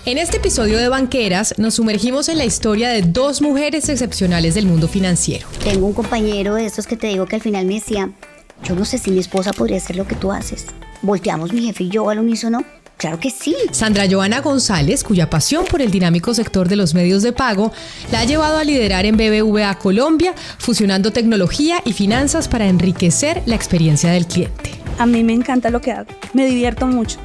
En este episodio de Banqueras nos sumergimos en la historia de dos mujeres excepcionales del mundo financiero. Tengo un compañero de estos que te digo que al final me decía, yo no sé si mi esposa podría hacer lo que tú haces. ¿Volteamos mi jefe y yo al unísono? Claro que sí. Sandra Joana González, cuya pasión por el dinámico sector de los medios de pago la ha llevado a liderar en BBVA Colombia, fusionando tecnología y finanzas para enriquecer la experiencia del cliente. A mí me encanta lo que hago, me divierto mucho.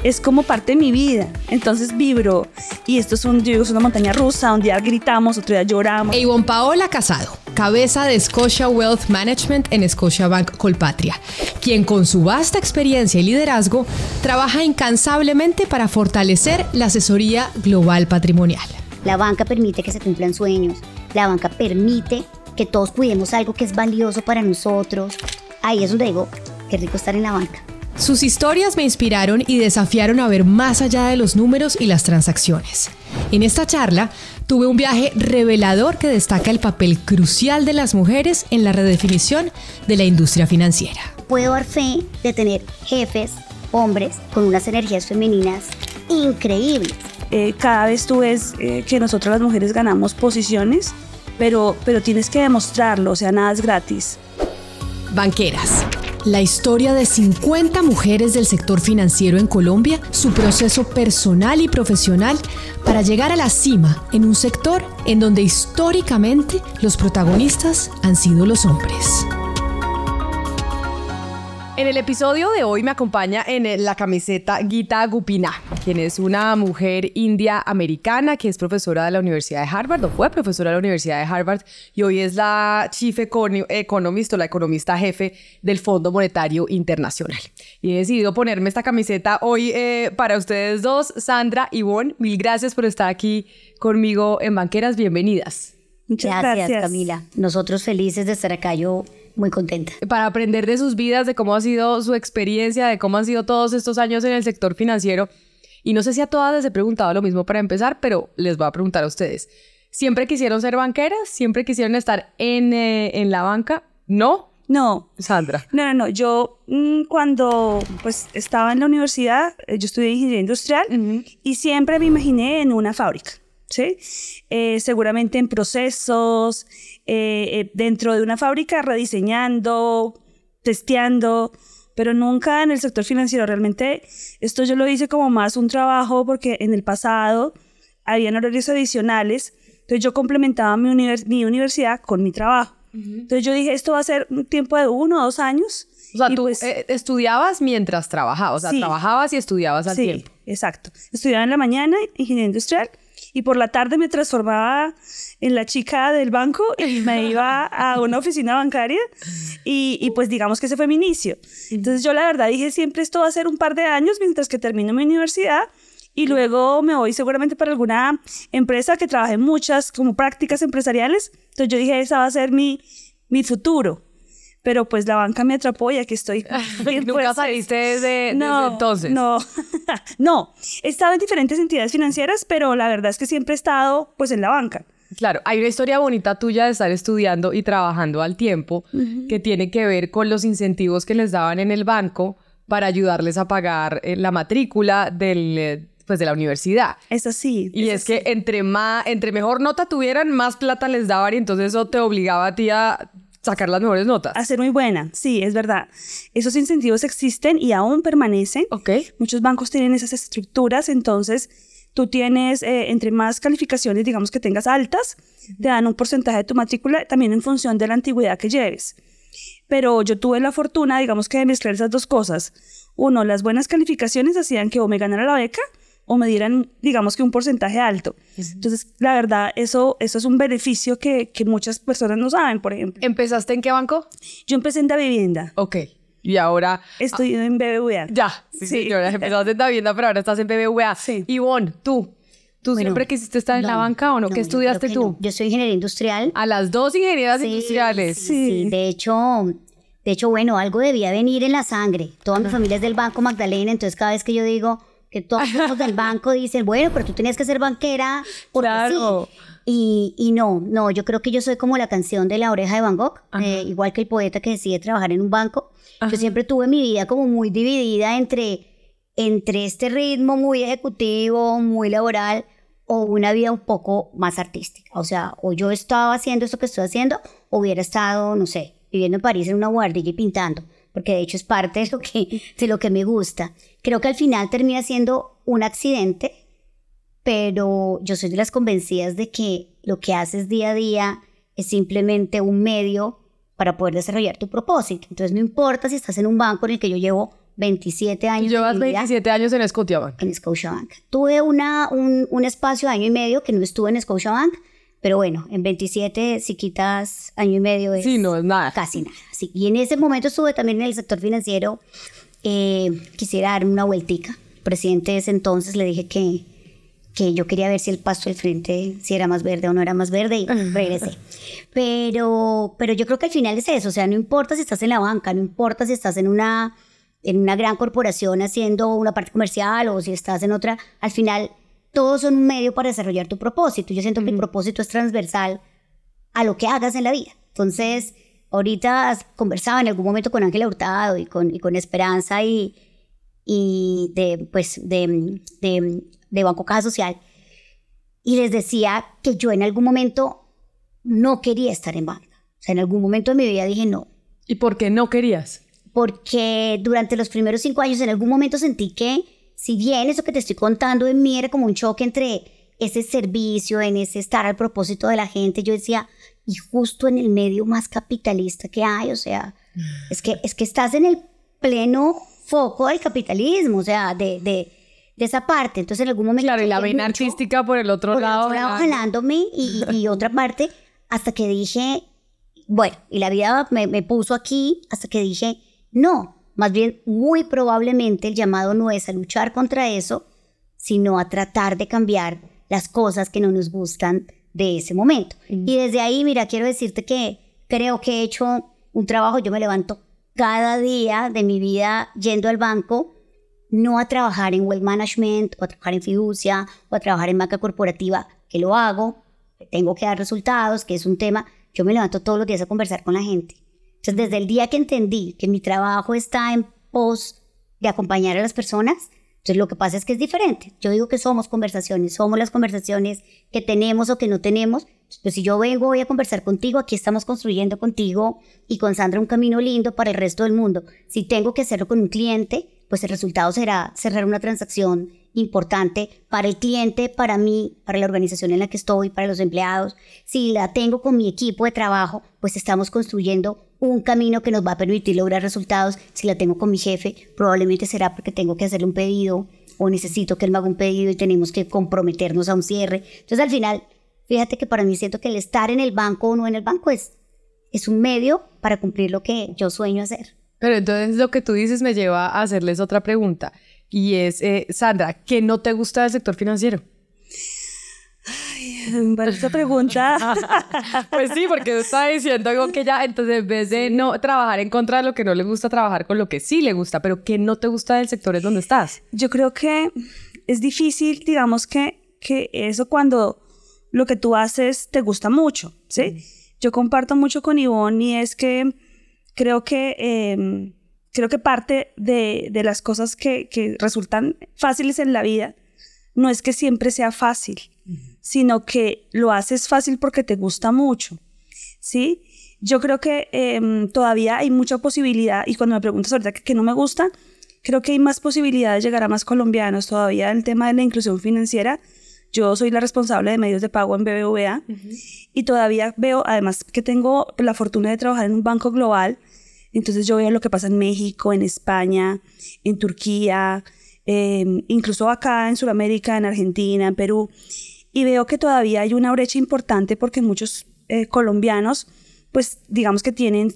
Es como parte de mi vida, entonces vibro. Y esto es una montaña rusa, un día gritamos, otro día lloramos. E Ivonne Paola Casado, cabeza de Scotia Wealth Management en Scotiabank Colpatria, quien con su vasta experiencia y liderazgo trabaja incansablemente para fortalecer la asesoría global patrimonial. La banca permite que se cumplan sueños, la banca permite que todos cuidemos algo que es valioso para nosotros. Ahí es donde digo, qué rico estar en la banca. Sus historias me inspiraron y desafiaron a ver más allá de los números y las transacciones. En esta charla tuve un viaje revelador que destaca el papel crucial de las mujeres en la redefinición de la industria financiera. Puedo dar fe de tener jefes, hombres, con unas energías femeninas increíbles. Cada vez tú ves que nosotros las mujeres ganamos posiciones, pero tienes que demostrarlo, o sea, nada es gratis. Banqueras. La historia de 50 mujeres del sector financiero en Colombia, su proceso personal y profesional para llegar a la cima en un sector en donde históricamente los protagonistas han sido los hombres. En el episodio de hoy me acompaña en la camiseta Geeta Gopinath, quien es una mujer india americana que es profesora de la Universidad de Harvard, o fue profesora de la Universidad de Harvard, y hoy es la Chief Economist o la economista jefe del Fondo Monetario Internacional. Y he decidido ponerme esta camiseta hoy para ustedes dos. Sandra, Ivonne, mil gracias por estar aquí conmigo en Banqueras. Bienvenidas. Muchas Gracias, Camila. Nosotros felices de estar acá, yo muy contenta. Para aprender de sus vidas, de cómo ha sido su experiencia, de cómo han sido todos estos años en el sector financiero. Y no sé si a todas les he preguntado lo mismo para empezar, pero les voy a preguntar a ustedes. ¿Siempre quisieron ser banqueras? ¿Siempre quisieron estar en la banca? ¿No? No. Sandra. No. Yo cuando pues estaba en la universidad, yo estudié ingeniería industrial y siempre me imaginé en una fábrica. ¿Sí? Seguramente en procesos, dentro de una fábrica, rediseñando, testeando, pero nunca en el sector financiero. Realmente esto yo lo hice como más un trabajo porque en el pasado habían horarios adicionales, entonces yo complementaba mi universidad con mi trabajo. Entonces yo dije, esto va a ser un tiempo de 1 o 2 años. O sea, tú estudiabas mientras trabajabas, o sea, sí, trabajabas y estudiabas al tiempo. Sí, exacto. Estudiaba en la mañana ingeniería industrial y por la tarde me transformaba en la chica del banco y me iba a una oficina bancaria y pues digamos que ese fue mi inicio. Entonces yo la verdad dije, siempre esto va a ser un par de años mientras que termino mi universidad y luego me voy seguramente para alguna empresa que trabaje muchas como prácticas empresariales. Entonces yo dije, esa va a ser mi futuro. Pero pues la banca me atrapó y aquí estoy. ¿Nunca saliste desde entonces? No. He estado en diferentes entidades financieras, pero la verdad es que siempre he estado pues en la banca. Claro, hay una historia bonita tuya de estar estudiando y trabajando al tiempo que tiene que ver con los incentivos que les daban en el banco para ayudarles a pagar la matrícula de la universidad. Es así. Y es que entre mejor nota tuvieran, más plata les daban y entonces eso te obligaba a ti a sacar las mejores notas. A ser muy buena, sí, es verdad. Esos incentivos existen y aún permanecen. Okay. Muchos bancos tienen esas estructuras, entonces tú tienes, entre más calificaciones, digamos que tengas altas, te dan un porcentaje de tu matrícula también en función de la antigüedad que lleves. Pero yo tuve la fortuna, digamos que de mezclar esas dos cosas. Uno, las buenas calificaciones hacían que o me ganara la beca o me dieran, digamos que un porcentaje alto. Entonces, la verdad, eso es un beneficio que muchas personas no saben, por ejemplo. ¿Empezaste en qué banco? Yo empecé en Davivienda. Ok. Y ahora... Estoy en BBVA. Ya, sí. Señora, empezaste en Davivienda, pero ahora estás en BBVA. Sí. Ivonne, ¿tú siempre quisiste estar en la banca o no? ¿Qué estudiaste tú? No. Yo soy ingeniera industrial. A las dos ingenierías industriales. Sí. De hecho, bueno, algo debía venir en la sangre. Toda mi familia es del Banco Magdalena, entonces cada vez que yo digo que todos los del banco dicen, bueno, pero tú tenías que ser banquera porque claro. Sí. Y no, yo creo que yo soy como la canción de La Oreja de Van Gogh, igual que el poeta que decide trabajar en un banco. Yo siempre tuve mi vida como muy dividida entre entre este ritmo muy ejecutivo, muy laboral, o una vida un poco más artística. O sea, o yo estaba haciendo esto que estoy haciendo, o hubiera estado, no sé, viviendo en París en una guardilla y pintando, porque de hecho es parte de lo que me gusta. Creo que al final termina siendo un accidente, pero yo soy de las convencidas de que lo que haces día a día es simplemente un medio para poder desarrollar tu propósito. Entonces no importa si estás en un banco en el que yo llevo 27 años. Llevas 27 años en Scotiabank. En Scotiabank. Tuve un espacio de año y medio que no estuve en Scotiabank, pero bueno, en 27 si quitas año y medio es, sí, no es nada. Casi nada. Sí. Y en ese momento estuve también en el sector financiero. Quisiera darme una vueltica. El presidente de ese entonces le dije que yo quería ver si el pasto del frente, si era más verde o no era más verde, y regresé. Pero yo creo que al final es eso. O sea, no importa si estás en la banca, no importa si estás en una gran corporación haciendo una parte comercial o si estás en otra, al final todos son un medio para desarrollar tu propósito. Yo siento que el propósito es transversal a lo que hagas en la vida. Entonces, ahorita conversaba en algún momento con Ángela Hurtado y con Esperanza y de Banco Caja Social, y les decía que yo en algún momento no quería estar en banca. O sea, en algún momento de mi vida dije no. ¿Y por qué no querías? Porque durante los primeros 5 años en algún momento sentí que, si bien eso que te estoy contando en mí era como un choque entre ese servicio, en ese estar al propósito de la gente, yo decía, y justo en el medio más capitalista que hay, o sea, es que estás en el pleno foco del capitalismo, o sea, de esa parte. Entonces en algún momento... Claro, y la vena artística por el otro lado. Jalándome y otra parte, hasta que dije, bueno, y la vida me puso aquí, hasta que dije, no, más bien muy probablemente el llamado no es a luchar contra eso, sino a tratar de cambiar las cosas que no nos gustan de ese momento. Y desde ahí, mira, quiero decirte que creo que he hecho un trabajo. Yo me levanto cada día de mi vida yendo al banco, no a trabajar en wealth management, o a trabajar en fiducia, o a trabajar en banca corporativa, que lo hago, que tengo que dar resultados, que es un tema. Yo me levanto todos los días a conversar con la gente. Entonces, desde el día que entendí que mi trabajo está en pos de acompañar a las personas, entonces lo que pasa es que es diferente. Yo digo que somos conversaciones, somos las conversaciones que tenemos o que no tenemos. Pues si yo vengo voy a conversar contigo, aquí estamos construyendo contigo y con Sandra un camino lindo para el resto del mundo. Si tengo que hacerlo con un cliente, pues el resultado será cerrar una transacción importante para el cliente, para mí, para la organización en la que estoy, para los empleados. Si la tengo con mi equipo de trabajo, pues estamos construyendo un camino que nos va a permitir lograr resultados. Si la tengo con mi jefe, probablemente será porque tengo que hacerle un pedido o necesito que él me haga un pedido y tenemos que comprometernos a un cierre. Entonces, al final, fíjate que para mí siento que el estar en el banco o no en el banco es un medio para cumplir lo que yo sueño hacer. Pero entonces lo que tú dices me lleva a hacerles otra pregunta. Y es, Sandra, ¿qué no te gusta del sector financiero? Para esta pregunta... Pues sí, porque está diciendo algo que ya, entonces en vez de no trabajar en contra de lo que no le gusta, trabajar con lo que sí le gusta, pero ¿qué no te gusta del sector en donde estás? Yo creo que es difícil, digamos, que eso cuando lo que tú haces te gusta mucho, ¿sí? Yo comparto mucho con Ivonne y es que creo que parte de las cosas que resultan fáciles en la vida no es que siempre sea fácil, sino que lo haces fácil porque te gusta mucho, ¿sí? Yo creo que todavía hay mucha posibilidad, y cuando me preguntas ahorita que no me gusta, creo que hay más posibilidades de llegar a más colombianos todavía en el tema de la inclusión financiera. Yo soy la responsable de medios de pago en BBVA y todavía veo, además que tengo la fortuna de trabajar en un banco global, entonces yo veo lo que pasa en México, en España, en Turquía, incluso acá en Sudamérica, en Argentina, en Perú, y veo que todavía hay una brecha importante porque muchos colombianos, pues digamos que tienen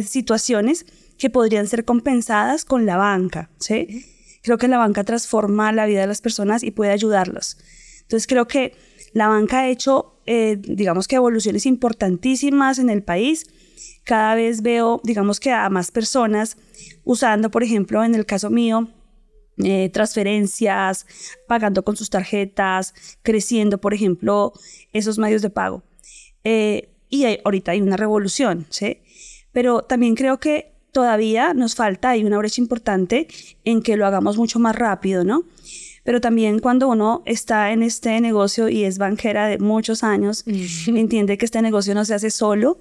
situaciones que podrían ser compensadas con la banca, ¿sí? Creo que la banca transforma la vida de las personas y puede ayudarlos. Entonces creo que la banca ha hecho, digamos que evoluciones importantísimas en el país. Cada vez veo, digamos que a más personas usando, por ejemplo, en el caso mío, transferencias, pagando con sus tarjetas, creciendo, por ejemplo, esos medios de pago. Y ahorita hay una revolución, ¿sí? Pero también creo que todavía nos falta, hay una brecha importante en que lo hagamos mucho más rápido, ¿no? Pero también cuando uno está en este negocio y es banquera de muchos años, entiende que este negocio no se hace solo.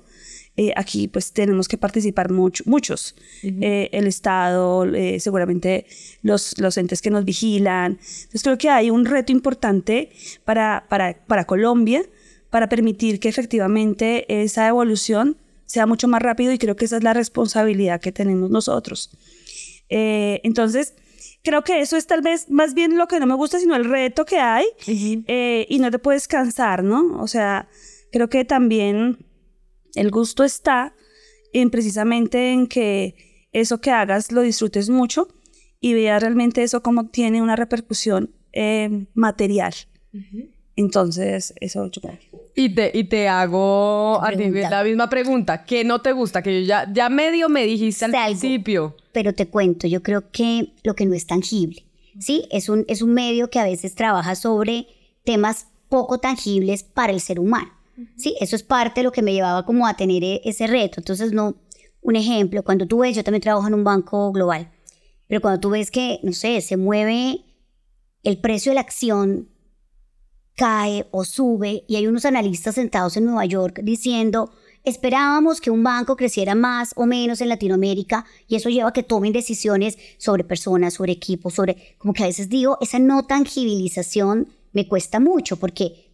Aquí pues tenemos que participar muchos. El Estado, seguramente los entes que nos vigilan. Entonces creo que hay un reto importante para Colombia, para permitir que efectivamente esa evolución sea mucho más rápido, y creo que esa es la responsabilidad que tenemos nosotros. Entonces, creo que eso es tal vez más bien lo que no me gusta, sino el reto que hay, y no te puedes cansar, ¿no? O sea, creo que también el gusto está precisamente en que eso que hagas lo disfrutes mucho y veas realmente eso como tiene una repercusión material. Entonces, eso yo creo. Y te hago a ti la misma pregunta. ¿Qué no te gusta? Que ya medio me dijiste al principio. Pero te cuento, yo creo que lo que no es tangible, ¿sí? Es un medio que a veces trabaja sobre temas poco tangibles para el ser humano, ¿sí? Eso es parte de lo que me llevaba como a tener ese reto. Entonces, no, un ejemplo, cuando tú ves, yo también trabajo en un banco global, pero cuando tú ves que, no sé, se mueve el precio de la acción, cae o sube, y hay unos analistas sentados en Nueva York diciendo, esperábamos que un banco creciera más o menos en Latinoamérica, y eso lleva a que tomen decisiones sobre personas, sobre equipos, sobre, como que a veces digo, esa no tangibilización me cuesta mucho, porque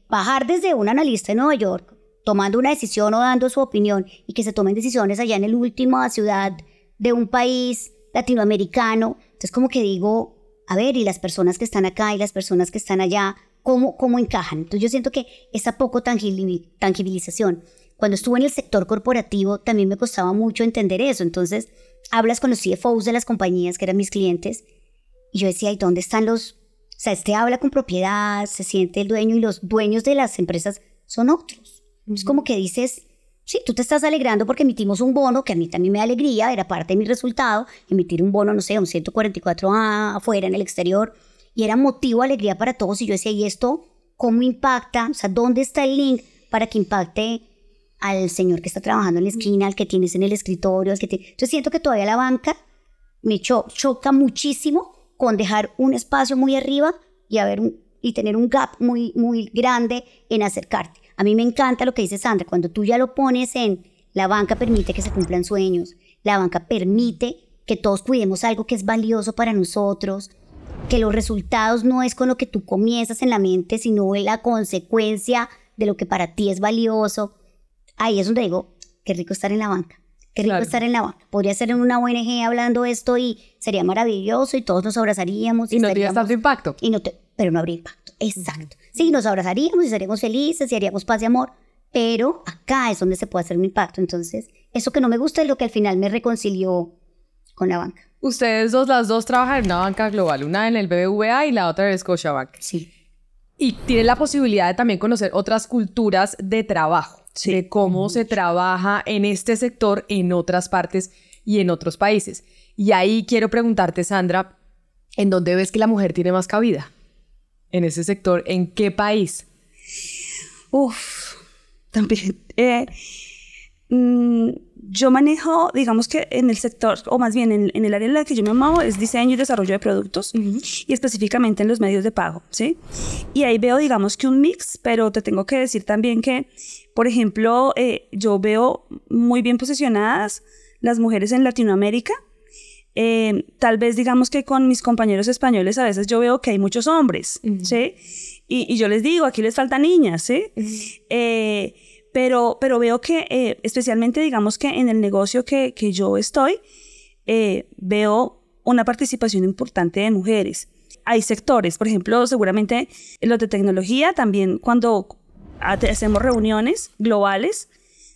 bajar desde un analista en Nueva York, tomando una decisión o dando su opinión, y que se tomen decisiones allá en la última ciudad de un país latinoamericano, entonces como que digo, a ver, y las personas que están acá y las personas que están allá, ¿cómo encajan? Entonces yo siento que esa poco tangibilización, cuando estuve en el sector corporativo también me costaba mucho entender eso. Entonces hablas con los CFOs de las compañías que eran mis clientes y yo decía, ¿y dónde están los...? O sea, habla con propiedad, se siente el dueño, y los dueños de las empresas son otros. Es como que dices, sí, tú te estás alegrando porque emitimos un bono, que a mí también me da alegría, era parte de mi resultado, emitir un bono, no sé, un 144A afuera en el exterior, y era motivo de alegría para todos. Y yo decía, ¿y esto cómo impacta? O sea, ¿dónde está el link para que impacte al señor que está trabajando en la esquina, al que tienes en el escritorio, Entonces siento que todavía la banca me choca muchísimo con dejar un espacio muy arriba y tener un gap muy, muy grande en acercarte. A mí me encanta lo que dice Sandra, cuando tú ya lo pones en la banca permite que se cumplan sueños, la banca permite que todos cuidemos algo que es valioso para nosotros, que los resultados no es con lo que tú comienzas en la mente, sino la consecuencia de lo que para ti es valioso. Ahí es donde digo, qué rico estar en la banca. Qué rico estar en la banca. Podría ser en una ONG hablando esto y sería maravilloso y todos nos abrazaríamos. Y no tendría tanto impacto. Pero no habría impacto. Exacto. Sí, nos abrazaríamos y seríamos felices y haríamos paz y amor, pero acá es donde se puede hacer un impacto. Entonces, eso que no me gusta es lo que al final me reconcilió con la banca. Ustedes las dos trabajan en una banca global, una en el BBVA y la otra en el Scotiabank. Sí. Y tienen la posibilidad de también conocer otras culturas de trabajo, de cómo se trabaja en este sector en otras partes y en otros países. Y ahí quiero preguntarte, Sandra, ¿en dónde ves que la mujer tiene más cabida? En ese sector, ¿en qué país? También. Yo manejo, digamos que en el sector, o más bien en el área en la que yo me muevo, es diseño y desarrollo de productos, y específicamente en los medios de pago, ¿sí? Y ahí veo, digamos que un mix, pero te tengo que decir también que, por ejemplo, yo veo muy bien posicionadas las mujeres en Latinoamérica. Tal vez, digamos que con mis compañeros españoles a veces yo veo que hay muchos hombres, ¿sí? Y yo les digo, aquí les faltan niñas, ¿sí? Pero veo que, especialmente digamos que en el negocio que yo estoy, veo una participación importante de mujeres. Hay sectores, por ejemplo, seguramente los de tecnología, también cuando hacemos reuniones globales,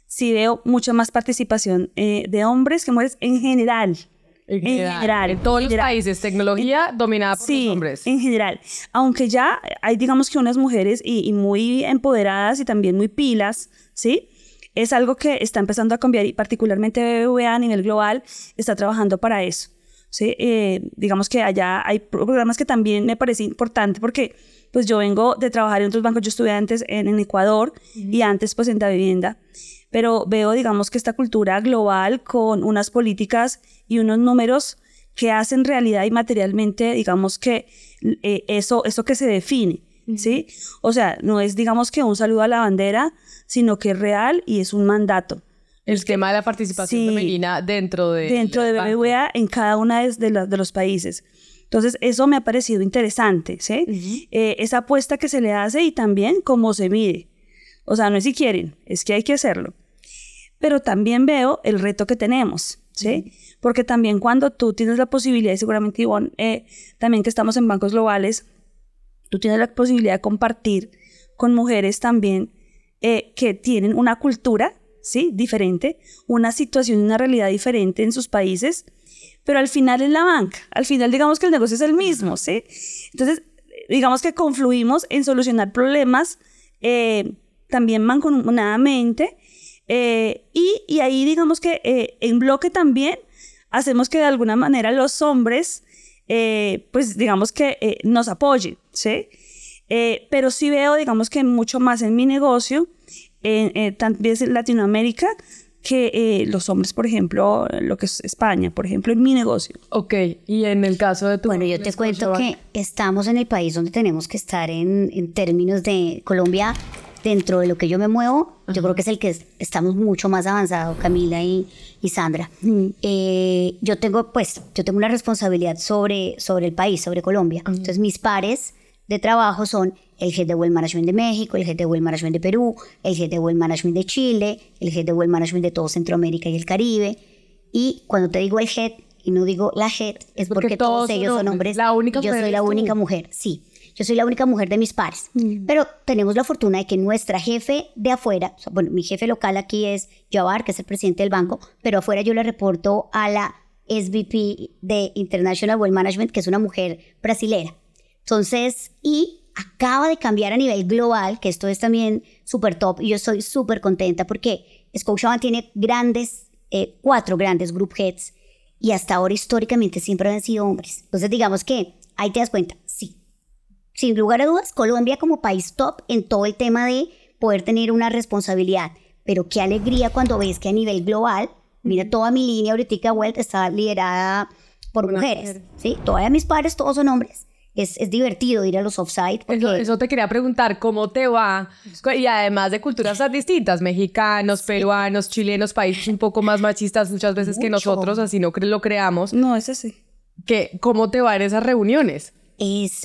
sí veo mucha más participación de hombres que mujeres en general. En general. En todos los países, tecnología dominada por los hombres. En general. Aunque ya hay, digamos que unas mujeres y muy empoderadas y también muy pilas, ¿sí? Es algo que está empezando a cambiar y particularmente BBVA a nivel global está trabajando para eso. ¿sí? Digamos que allá hay programas que también me parece importante porque pues yo vengo de trabajar en otros bancos, yo estuve antes en Ecuador y antes pues en Davivienda, pero veo digamos que esta cultura global con unas políticas y unos números que hacen realidad y materialmente digamos que eso que se define, ¿sí? O sea, no es digamos que un saludo a la bandera, sino que es real y es un mandato. El tema de la participación femenina dentro de BBVA en cada una de los países. Entonces, eso me ha parecido interesante, ¿sí? Esa apuesta que se le hace y también cómo se mide. O sea, no es si quieren, es que hay que hacerlo. Pero también veo el reto que tenemos, ¿sí? Porque también cuando tú tienes la posibilidad, y seguramente Ivonne, también que estamos en bancos globales, tú tienes la posibilidad de compartir con mujeres también que tienen una cultura, ¿sí? Diferente, una situación, una realidad diferente en sus países, pero al final es la banca, al final digamos que el negocio es el mismo, ¿sí? Entonces, digamos que confluimos en solucionar problemas también mancomunadamente y ahí digamos que en bloque también hacemos que de alguna manera los hombres pues digamos que nos apoyen, ¿sí? Pero sí veo digamos que mucho más en mi negocio, también en Latinoamérica, que los hombres, por ejemplo, lo que es España, por ejemplo, en mi negocio. Ok, y en el caso de tu... Bueno, yo te cuento que estamos en el país donde tenemos que estar en términos de Colombia, dentro de lo que yo me muevo, yo creo que es el que estamos mucho más avanzado, Camila y Sandra. Yo tengo una responsabilidad sobre el país, sobre Colombia. Entonces, mis pares de trabajo son el Head de Wealth Management de México, el Head de Wealth Management de Perú, el Head de Wealth Management de Chile, el Head de Wealth Management de todo Centroamérica y el Caribe. Y cuando te digo el Head y no digo la Head, es porque todos ellos son hombres. Yo soy la única mujer, sí. Yo soy la única mujer de mis pares. Pero tenemos la fortuna de que nuestra jefe de afuera, o sea, bueno, mi jefe local aquí es Jawar, que es el presidente del banco, pero afuera yo le reporto a la SVP de International Wealth Management, que es una mujer brasilera. Entonces, y acaba de cambiar a nivel global, que esto es también súper top, y yo estoy súper contenta porque Scotiabank tiene 4 grandes group heads, y hasta ahora históricamente siempre han sido hombres. Entonces, digamos que ahí te das cuenta, sí. Sin lugar a dudas, Colombia como país top en todo el tema de poder tener una responsabilidad. Pero qué alegría cuando ves que a nivel global, mira, toda mi línea ahorita Wealth está liderada por mujeres, ¿sí? Todavía mis pares todos son hombres. Es divertido ir a los offsite. Eso te quería preguntar, ¿cómo te va? Y además de culturas tan distintas, mexicanos, peruanos, chilenos, países un poco más machistas muchas veces que nosotros, así no lo creamos. No, es así. ¿Cómo te va en esas reuniones?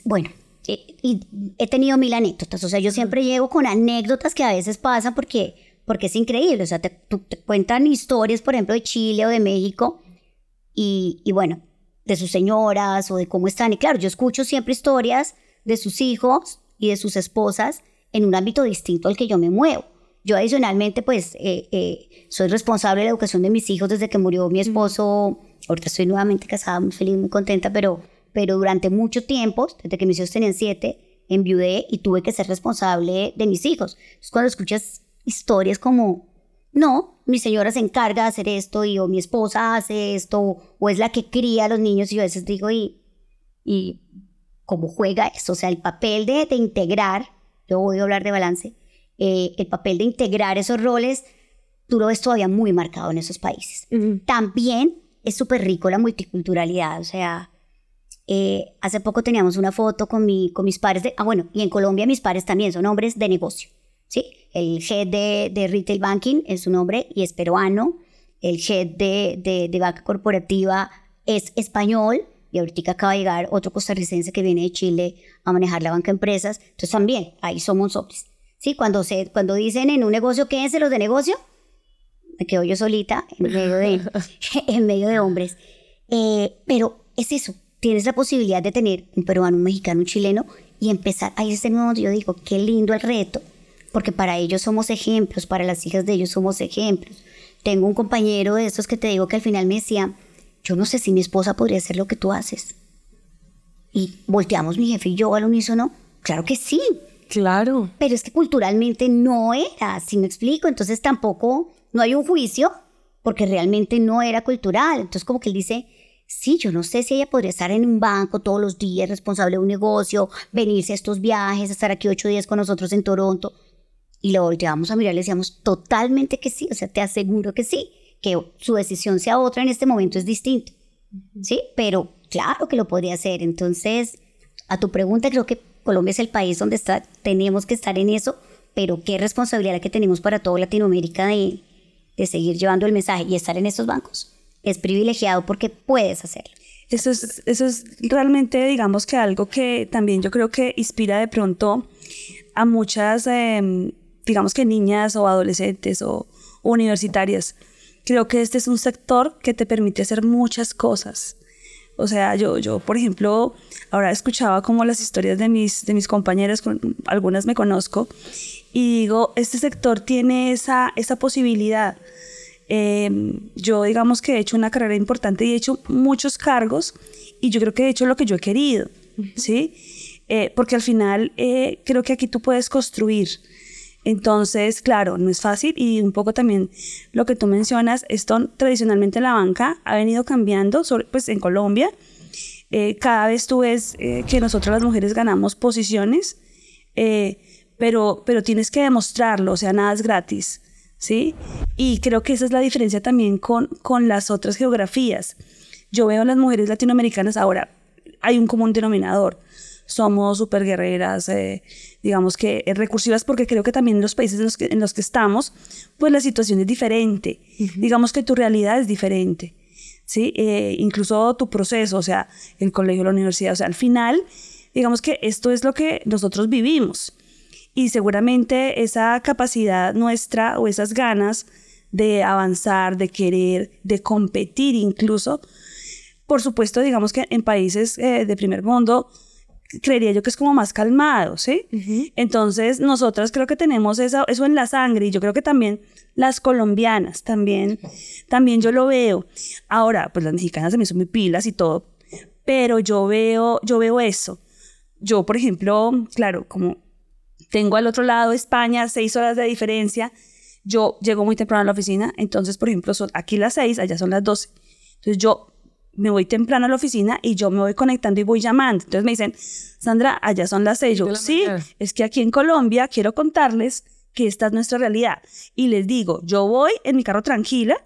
Bueno, y he tenido 1000 anécdotas. O sea, yo siempre llego con anécdotas que a veces pasan porque es increíble. O sea, te cuentan historias, por ejemplo, de Chile o de México y bueno, de sus señoras o de cómo están. Y claro, yo escucho siempre historias de sus hijos y de sus esposas en un ámbito distinto al que yo me muevo. Yo adicionalmente, pues, soy responsable de la educación de mis hijos desde que murió mi esposo. Ahorita estoy nuevamente casada, muy feliz, muy contenta, pero durante mucho tiempo, desde que mis hijos tenían 7, enviudé y tuve que ser responsable de mis hijos. Entonces, cuando escuchas historias como, no, mi señora se encarga de hacer esto o mi esposa hace esto o es la que cría a los niños, y yo a veces digo, ¿y cómo juega eso? O sea, el papel de integrar, yo voy a hablar de balance, el papel de integrar esos roles, tú lo ves todavía muy marcado en esos países. También es súper rico la multiculturalidad, o sea, hace poco teníamos una foto con mis pares y en Colombia mis pares también son hombres de negocio, ¿sí? El head de retail banking es un hombre y es peruano, el head de banca corporativa es español, y ahorita acaba de llegar otro costarricense que viene de Chile a manejar la banca de empresas. Entonces también, ahí somos hombres, ¿sí? Cuando dicen en un negocio, quédense los de negocio, me quedo yo solita en medio de hombres. Pero es eso. Tienes la posibilidad de tener un peruano, un mexicano, un chileno y empezar. Ahí es nuevo, yo digo, qué lindo el reto, porque para ellos somos ejemplos, para las hijas de ellos somos ejemplos. Tengo un compañero de estos que te digo que al final me decía, yo no sé si mi esposa podría hacer lo que tú haces. Y volteamos mi jefe y yo al unísono, claro que sí. Claro. Pero es que culturalmente no era, ¿sí me explico? Entonces tampoco, no hay un juicio, porque realmente no era cultural. Entonces como que él dice, Sí, yo no sé si ella podría estar en un banco todos los días, responsable de un negocio, venirse a estos viajes, estar aquí 8 días con nosotros en Toronto. Y lo volteábamos a mirar y le decíamos totalmente que sí, o sea, te aseguro que sí, que su decisión sea otra en este momento es distinto, ¿sí? Pero claro que lo podría hacer. Entonces, a tu pregunta, creo que Colombia es el país donde tenemos que estar en eso, pero qué responsabilidad la que tenemos para toda Latinoamérica de seguir llevando el mensaje y estar en estos bancos. Es privilegiado porque puedes hacerlo. Eso es realmente, digamos que algo que también yo creo que inspira de pronto a muchas, digamos que niñas o adolescentes o universitarias. Creo que este es un sector que te permite hacer muchas cosas. O sea, yo por ejemplo, ahora escuchaba como las historias de mis compañeras, con algunas me conozco, y digo, este sector tiene esa posibilidad. Yo digamos que he hecho una carrera importante y he hecho muchos cargos y yo creo que he hecho lo que yo he querido, ¿sí? Porque al final creo que aquí tú puedes construir. Entonces, claro, no es fácil y un poco también lo que tú mencionas, esto tradicionalmente la banca ha venido cambiando, pues en Colombia, cada vez tú ves que nosotras las mujeres ganamos posiciones, pero tienes que demostrarlo, o sea, nada es gratis, ¿sí? Y creo que esa es la diferencia también con las otras geografías. Yo veo a las mujeres latinoamericanas ahora, hay un común denominador. Somos súper guerreras, digamos que recursivas, porque creo que también en los países en los que estamos, pues la situación es diferente. Digamos que tu realidad es diferente, ¿sí? Incluso tu proceso, o sea, el colegio, la universidad, o sea, al final, digamos que esto es lo que nosotros vivimos. Y seguramente esa capacidad nuestra o esas ganas de avanzar, de querer, de competir incluso, por supuesto, digamos que en países de primer mundo, creería yo que es como más calmado, ¿sí? Entonces, nosotras creo que tenemos eso en la sangre y yo creo que también las colombianas, también yo lo veo. Ahora, pues las mexicanas también son muy pilas y todo, pero yo veo eso. Yo, por ejemplo, claro, como tengo al otro lado España, 6 horas de diferencia, yo llego muy temprano a la oficina, entonces, por ejemplo, son aquí las 6, allá son las 12. Entonces, yo me voy temprano a la oficina y yo me voy conectando y voy llamando. Entonces me dicen, Sandra, allá son las 6. Yo, sí, es que aquí en Colombia quiero contarles que esta es nuestra realidad. Y les digo, yo voy en mi carro tranquila,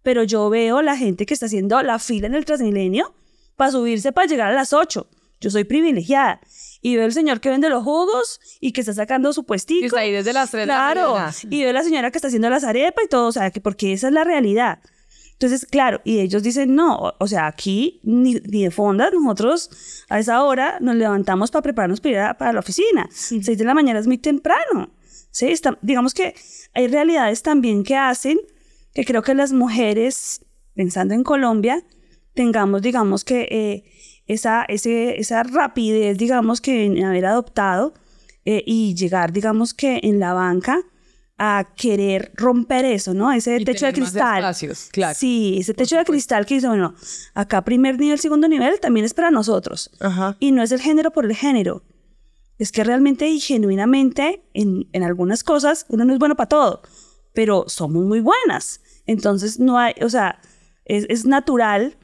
pero yo veo la gente que está haciendo la fila en el Transmilenio para subirse para llegar a las 8. Yo soy privilegiada. Y veo el señor que vende los jugos y que está sacando su puestico. Y está ahí desde las 3 claro, de la mañana. Y veo a la señora que está haciendo las arepas y todo, o sea, que porque esa es la realidad. Entonces, claro, y ellos dicen, no, o sea, aquí ni de fondas, nosotros a esa hora nos levantamos para prepararnos para ir para la oficina. 6 de la mañana es muy temprano, ¿sí? Digamos que hay realidades también que hacen que creo que las mujeres, pensando en Colombia, tengamos, digamos que esa rapidez, digamos que en haber adoptado y llegar, digamos que en la banca, a querer romper eso, ¿no? Ese techo de cristal. Espacios, claro. Sí, ese techo de cristal que dice, bueno, acá primer nivel, segundo nivel, también es para nosotros. Ajá. Y no es el género por el género. Es que realmente y genuinamente, en algunas cosas, uno no es bueno para todo, pero somos muy buenas. Entonces, no hay, o sea, es natural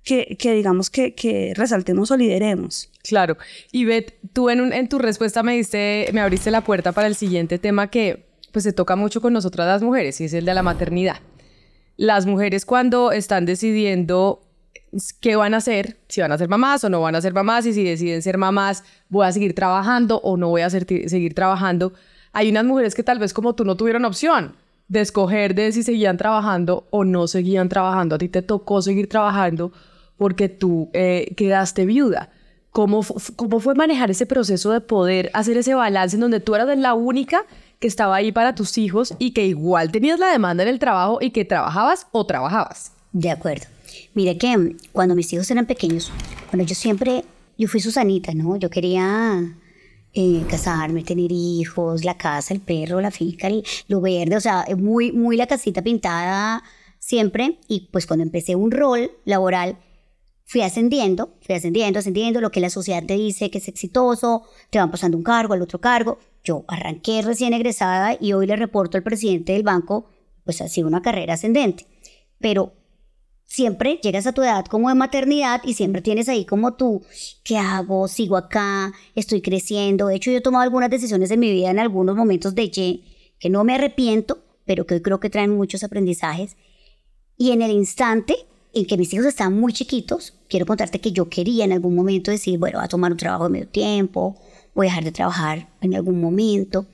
que digamos que resaltemos o lideremos. Claro. Y Beth, tú en tu respuesta me abriste la puerta para el siguiente tema que pues se toca mucho con nosotras las mujeres, y es el de la maternidad. Las mujeres cuando están decidiendo qué van a hacer, si van a ser mamás o no van a ser mamás, y si deciden ser mamás, voy a seguir trabajando o no voy a seguir trabajando. Hay unas mujeres que tal vez como tú no tuvieron opción de escoger de si seguían trabajando o no seguían trabajando. A ti te tocó seguir trabajando porque tú quedaste viuda. ¿Cómo fue manejar ese proceso de poder hacer ese balance en donde tú eras la única que estaba ahí para tus hijos y que igual tenías la demanda en el trabajo y que trabajabas o trabajabas? De acuerdo. Mira que cuando mis hijos eran pequeños, bueno, yo fui Susanita, ¿no? Yo quería casarme, tener hijos, la casa, el perro, la finca, lo verde, o sea, muy, muy la casita pintada siempre. Y pues cuando empecé un rol laboral, fui ascendiendo, lo que la sociedad te dice que es exitoso, te van pasando un cargo al otro cargo. Yo arranqué recién egresada y hoy le reporto al presidente del banco, pues ha sido una carrera ascendente. Pero siempre llegas a tu edad como de maternidad y siempre tienes ahí como tú, ¿qué hago? ¿Sigo acá? ¿Estoy creciendo? De hecho, yo he tomado algunas decisiones en mi vida en algunos momentos que no me arrepiento, pero que hoy creo que traen muchos aprendizajes. Y en el instante en que mis hijos estaban muy chiquitos, quiero contarte que yo quería en algún momento decir, bueno, voy a tomar un trabajo de medio tiempo, voy a dejar de trabajar en algún momento.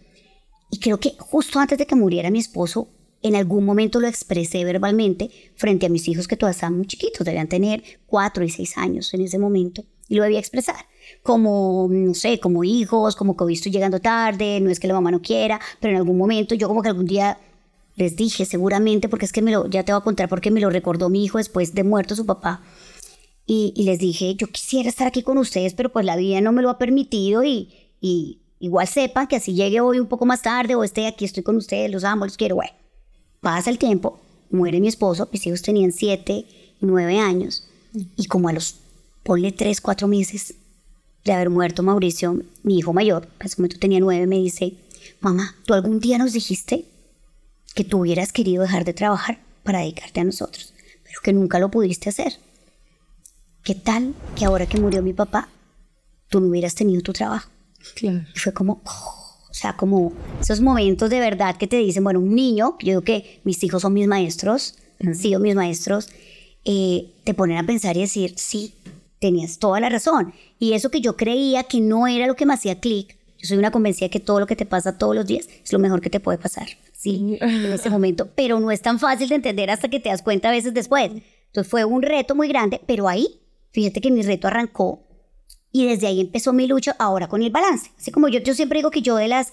Y creo que justo antes de que muriera mi esposo, en algún momento lo expresé verbalmente frente a mis hijos que todavía estaban muy chiquitos, debían tener 4 y 6 años en ese momento, y lo debía expresar como, no sé, como hijos, como que hoy estoy llegando tarde, no es que la mamá no quiera, pero en algún momento yo como que algún día les dije seguramente, porque es que ya te voy a contar porque me lo recordó mi hijo después de muerto su papá, y les dije, yo quisiera estar aquí con ustedes, pero pues la vida no me lo ha permitido y igual sepan que así llegue hoy un poco más tarde o esté aquí, estoy con ustedes, los amo, los quiero, bueno. Pasa el tiempo, muere mi esposo, mis hijos tenían 7 y 9 años, y como a los, ponle 3, 4 meses de haber muerto Mauricio, mi hijo mayor, en ese momento tenía 9, me dice, mamá, ¿tú algún día nos dijiste que tú hubieras querido dejar de trabajar para dedicarte a nosotros, pero que nunca lo pudiste hacer? ¿Qué tal que ahora que murió mi papá, tú no hubieras tenido tu trabajo? Claro. Y fue como... O sea, como esos momentos de verdad que te dicen, bueno, un niño, yo digo que mis hijos son mis maestros, han sido mis maestros, te ponen a pensar y decir, sí, tenías toda la razón. Y eso que yo creía que no era lo que me hacía clic, yo soy una convencida que todo lo que te pasa todos los días es lo mejor que te puede pasar, sí, en ese momento. Pero no es tan fácil de entender hasta que te das cuenta a veces después. Entonces fue un reto muy grande, pero ahí, fíjate que mi reto arrancó. Y desde ahí empezó mi lucha ahora con el balance. Así como yo siempre digo que yo de las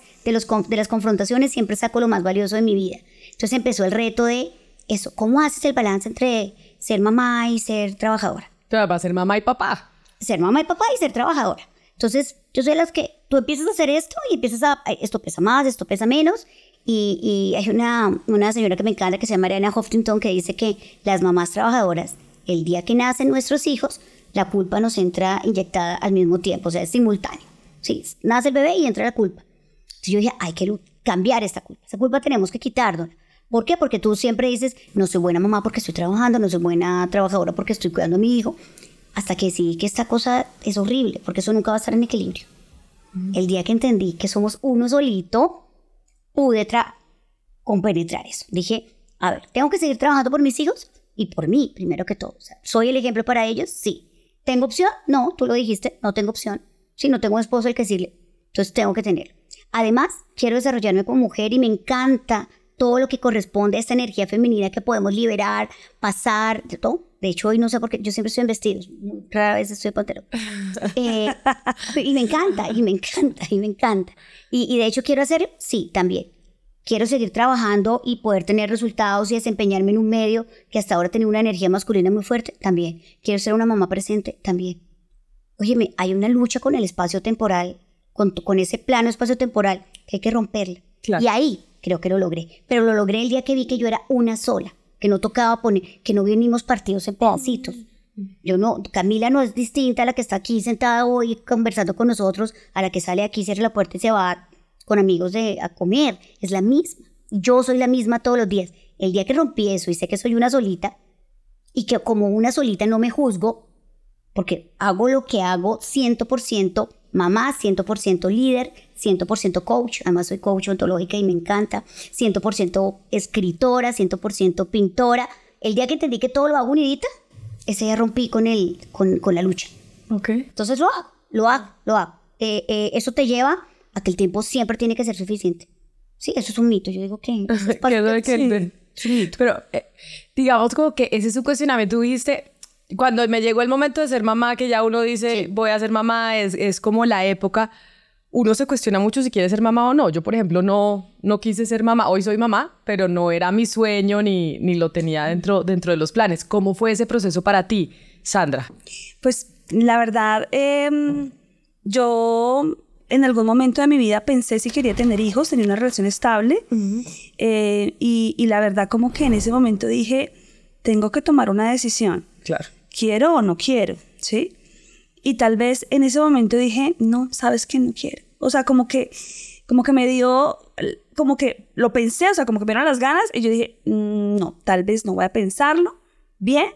confrontaciones siempre saco lo más valioso de mi vida. Entonces empezó el reto de eso. ¿Cómo haces el balance entre ser mamá y ser trabajadora? Va a ser mamá y papá. Ser mamá y papá y ser trabajadora. Entonces yo soy de las que tú empiezas a hacer esto y empiezas a... Esto pesa más, esto pesa menos. Y hay una señora que me encanta que se llama Ariana Huffington que dice que las mamás trabajadoras, el día que nacen nuestros hijos, la culpa nos entra inyectada al mismo tiempo, o sea, es simultáneo. Sí, nace el bebé y entra la culpa. Entonces yo dije, hay que cambiar esta culpa. Esa culpa tenemos que quitarnos. ¿Por qué? Porque tú siempre dices, no soy buena mamá porque estoy trabajando, no soy buena trabajadora porque estoy cuidando a mi hijo. Hasta que decidí que esta cosa es horrible, porque eso nunca va a estar en equilibrio. El día que entendí que somos uno solito, pude compenetrar eso. Dije, a ver, ¿tengo que seguir trabajando por mis hijos? Y por mí, primero que todo. O sea, ¿soy el ejemplo para ellos? Sí. ¿Tengo opción? No, tú lo dijiste, no tengo opción. Si no tengo un esposo al que decirle, entonces tengo que tener. Además, quiero desarrollarme como mujer y me encanta todo lo que corresponde a esta energía femenina que podemos liberar, pasar, de todo. De hecho, hoy no sé por qué, yo siempre estoy en vestidos, rara vez estoy de pantalón. Y me encanta, y me encanta, y me encanta. Y de hecho, ¿quiero hacerlo? Sí, también. Quiero seguir trabajando y poder tener resultados y desempeñarme en un medio que hasta ahora tenía una energía masculina muy fuerte, también. Quiero ser una mamá presente, también. Óyeme, hay una lucha con el espacio temporal, con ese plano espacio temporal, que hay que romperla. Claro. Y ahí creo que lo logré. Pero lo logré el día que vi que yo era una sola, que no tocaba poner, que no venimos partidos en pedacitos. Yo no, Camila no es distinta a la que está aquí sentada hoy conversando con nosotros, a la que sale aquí, cierra la puerta y se va con amigos a comer. Es la misma. Yo soy la misma todos los días. El día que rompí eso y sé que soy una solita y que como una solita no me juzgo porque hago lo que hago 100% mamá, 100% líder, 100% coach. Además soy coach ontológica y me encanta. 100% escritora, 100% pintora. El día que entendí que todo lo hago unidita, ese día rompí con la lucha. Okay. Entonces lo hago. Eso te lleva a que el tiempo siempre tiene que ser suficiente. Sí, eso es un mito. Yo digo que... Sí. Pero digamos como que ese es su cuestionamiento. Tú dijiste, cuando me llegó el momento de ser mamá, que ya uno dice, voy a ser mamá, es como la época. Uno se cuestiona mucho si quiere ser mamá o no. Yo, por ejemplo, no quise ser mamá. Hoy soy mamá, pero no era mi sueño ni lo tenía dentro de los planes. ¿Cómo fue ese proceso para ti, Sandra? Pues, la verdad, yo... en algún momento de mi vida pensé si quería tener hijos, tenía una relación estable. Y la verdad como que en ese momento dije, tengo que tomar una decisión. Claro. ¿Quiero o no quiero? ¿Sí? Y tal vez en ese momento dije, no, sabes que no quiero. O sea, como que me dio, como que lo pensé, o sea, como que me dieron las ganas. Y yo dije, no, tal vez no voy a pensarlo bien.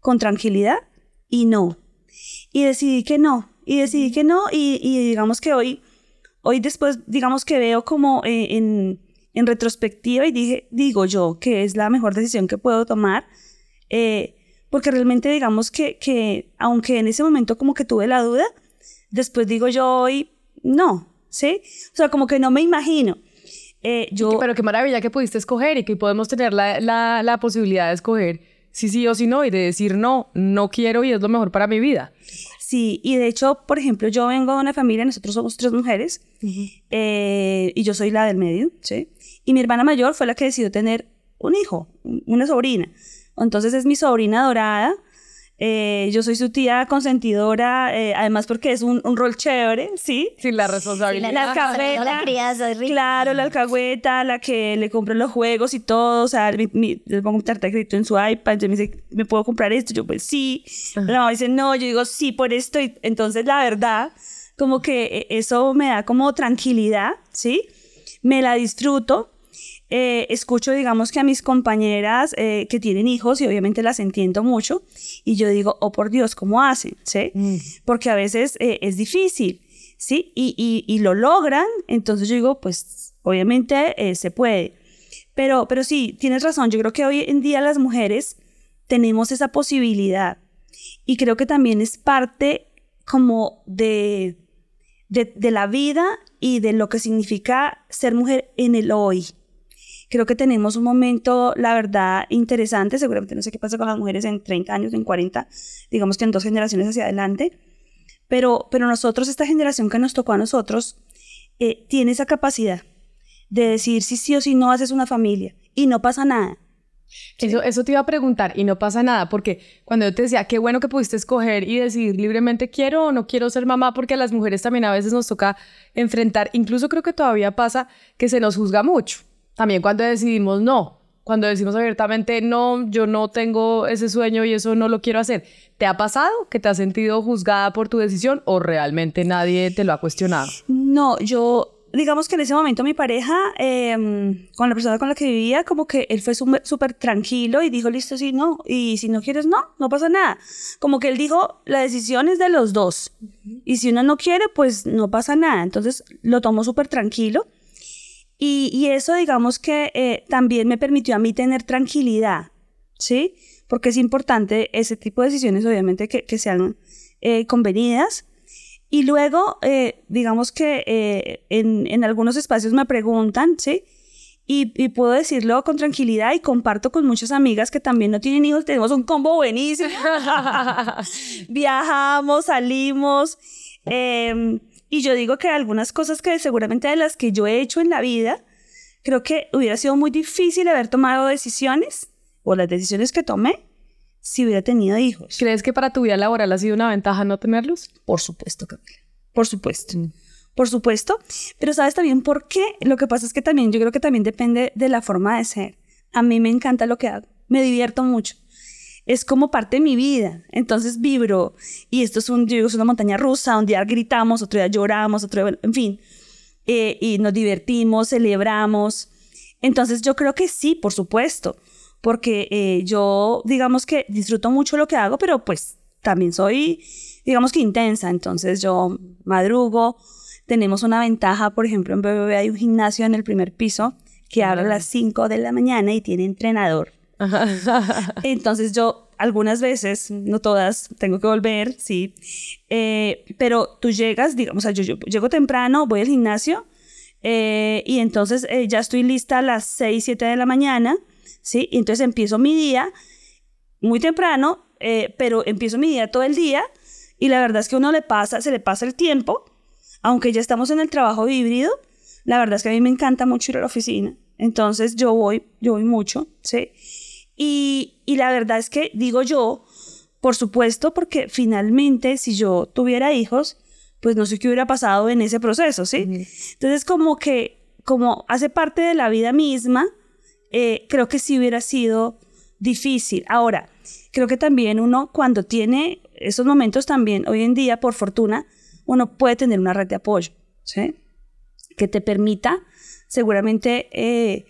con tranquilidad y no. Y decidí que no. Y digamos que hoy después, digamos que veo como en retrospectiva y digo yo que es la mejor decisión que puedo tomar, porque realmente digamos que aunque en ese momento como que tuve la duda, después digo yo hoy, no, ¿sí? O sea, como que no me imagino. Pero qué maravilla que pudiste escoger y que podemos tener la posibilidad de escoger si sí o si no y de decir no quiero y es lo mejor para mi vida. Sí, y de hecho, por ejemplo, yo vengo de una familia, nosotros somos 3 mujeres, y yo soy la del medio, ¿sí? Y mi hermana mayor fue la que decidió tener un hijo, una sobrina. Entonces es mi sobrina dorada. Yo soy su tía consentidora, además porque es un rol chévere, ¿sí? Sin la responsabilidad. La alcahueta, la crianza, es rico. claro, la alcahueta, la que le compro los juegos y todo, o sea, le pongo un tarjeta de crédito en su iPad, entonces me dice, ¿me puedo comprar esto? Yo, pues sí. La mamá dice, no, yo digo, sí, por esto. Y entonces, la verdad, como que eso me da como tranquilidad, ¿sí? Me la disfruto. Escucho, digamos, que a mis compañeras que tienen hijos y obviamente las entiendo mucho y yo digo, oh por Dios, ¿cómo hacen? ¿Sí? Porque a veces es difícil, ¿sí? Y lo logran, entonces yo digo, pues obviamente se puede. Pero sí, tienes razón, yo creo que hoy en día las mujeres tenemos esa posibilidad y creo que también es parte como de la vida y de lo que significa ser mujer en el hoy. Creo que tenemos un momento, la verdad, interesante. Seguramente no sé qué pasa con las mujeres en 30 años, en 40, digamos que en 2 generaciones hacia adelante. Pero nosotros, esta generación que nos tocó a nosotros, tiene esa capacidad de decir si sí o si no haces una familia y no pasa nada. ¿Sí? Eso te iba a preguntar y no pasa nada, porque cuando yo te decía, qué bueno que pudiste escoger y decidir libremente quiero o no quiero ser mamá, porque a las mujeres también a veces nos toca enfrentar, incluso creo que todavía pasa que se nos juzga mucho. También cuando decidimos no, cuando decimos abiertamente no, yo no tengo ese sueño y eso no lo quiero hacer. ¿Te ha pasado que te has sentido juzgada por tu decisión o realmente nadie te lo ha cuestionado? No, digamos que en ese momento mi pareja, con la persona con la que vivía, como que él fue súper tranquilo y dijo, listo, sí, no, y si no quieres, no pasa nada. Como que él dijo, la decisión es de los dos, y si uno no quiere, pues no pasa nada. Entonces lo tomó súper tranquilo. Y eso, digamos que también me permitió a mí tener tranquilidad, ¿sí? Porque es importante ese tipo de decisiones, obviamente, que sean convenidas. Y luego, digamos que en algunos espacios me preguntan, ¿sí? Y puedo decirlo con tranquilidad y comparto con muchas amigas que también no tienen hijos. Tenemos un combo buenísimo. Viajamos, salimos. Y yo digo que algunas cosas que seguramente de las que yo he hecho en la vida, creo que hubiera sido muy difícil haber tomado decisiones, o las decisiones que tomé, si hubiera tenido hijos. ¿Crees que para tu vida laboral ha sido una ventaja no tenerlos? Por supuesto, Camila. Por supuesto. Por supuesto. Pero ¿sabes también por qué? Lo que pasa es que también, yo creo que también depende de la forma de ser. A mí me encanta lo que hago. Me divierto mucho. Es como parte de mi vida, entonces vibro, y esto es una montaña rusa, un día gritamos, otro día lloramos, otro día, en fin, y nos divertimos, celebramos. Entonces yo creo que sí, por supuesto, porque yo digamos que disfruto mucho lo que hago, pero pues también soy, digamos que intensa, entonces yo madrugo. Tenemos una ventaja, por ejemplo, en BBB hay un gimnasio en el primer piso que abre a las 5 de la mañana y tiene entrenador. Entonces yo algunas veces, no todas, tengo que volver, sí, pero tú llegas, digamos, o sea, yo llego temprano, voy al gimnasio y entonces ya estoy lista a las 6, 7 de la mañana, sí, y entonces empiezo mi día muy temprano, pero empiezo mi día todo el día y la verdad es que se le pasa el tiempo, aunque ya estamos en el trabajo híbrido. La verdad es que a mí me encanta mucho ir a la oficina, entonces yo voy mucho, sí. Y la verdad es que digo yo, por supuesto, porque finalmente si yo tuviera hijos, pues no sé qué hubiera pasado en ese proceso, ¿sí? Entonces como hace parte de la vida misma, creo que sí hubiera sido difícil. Ahora, creo que también uno cuando tiene esos momentos también, hoy en día, por fortuna, uno puede tener una red de apoyo, ¿sí? que te permita seguramente...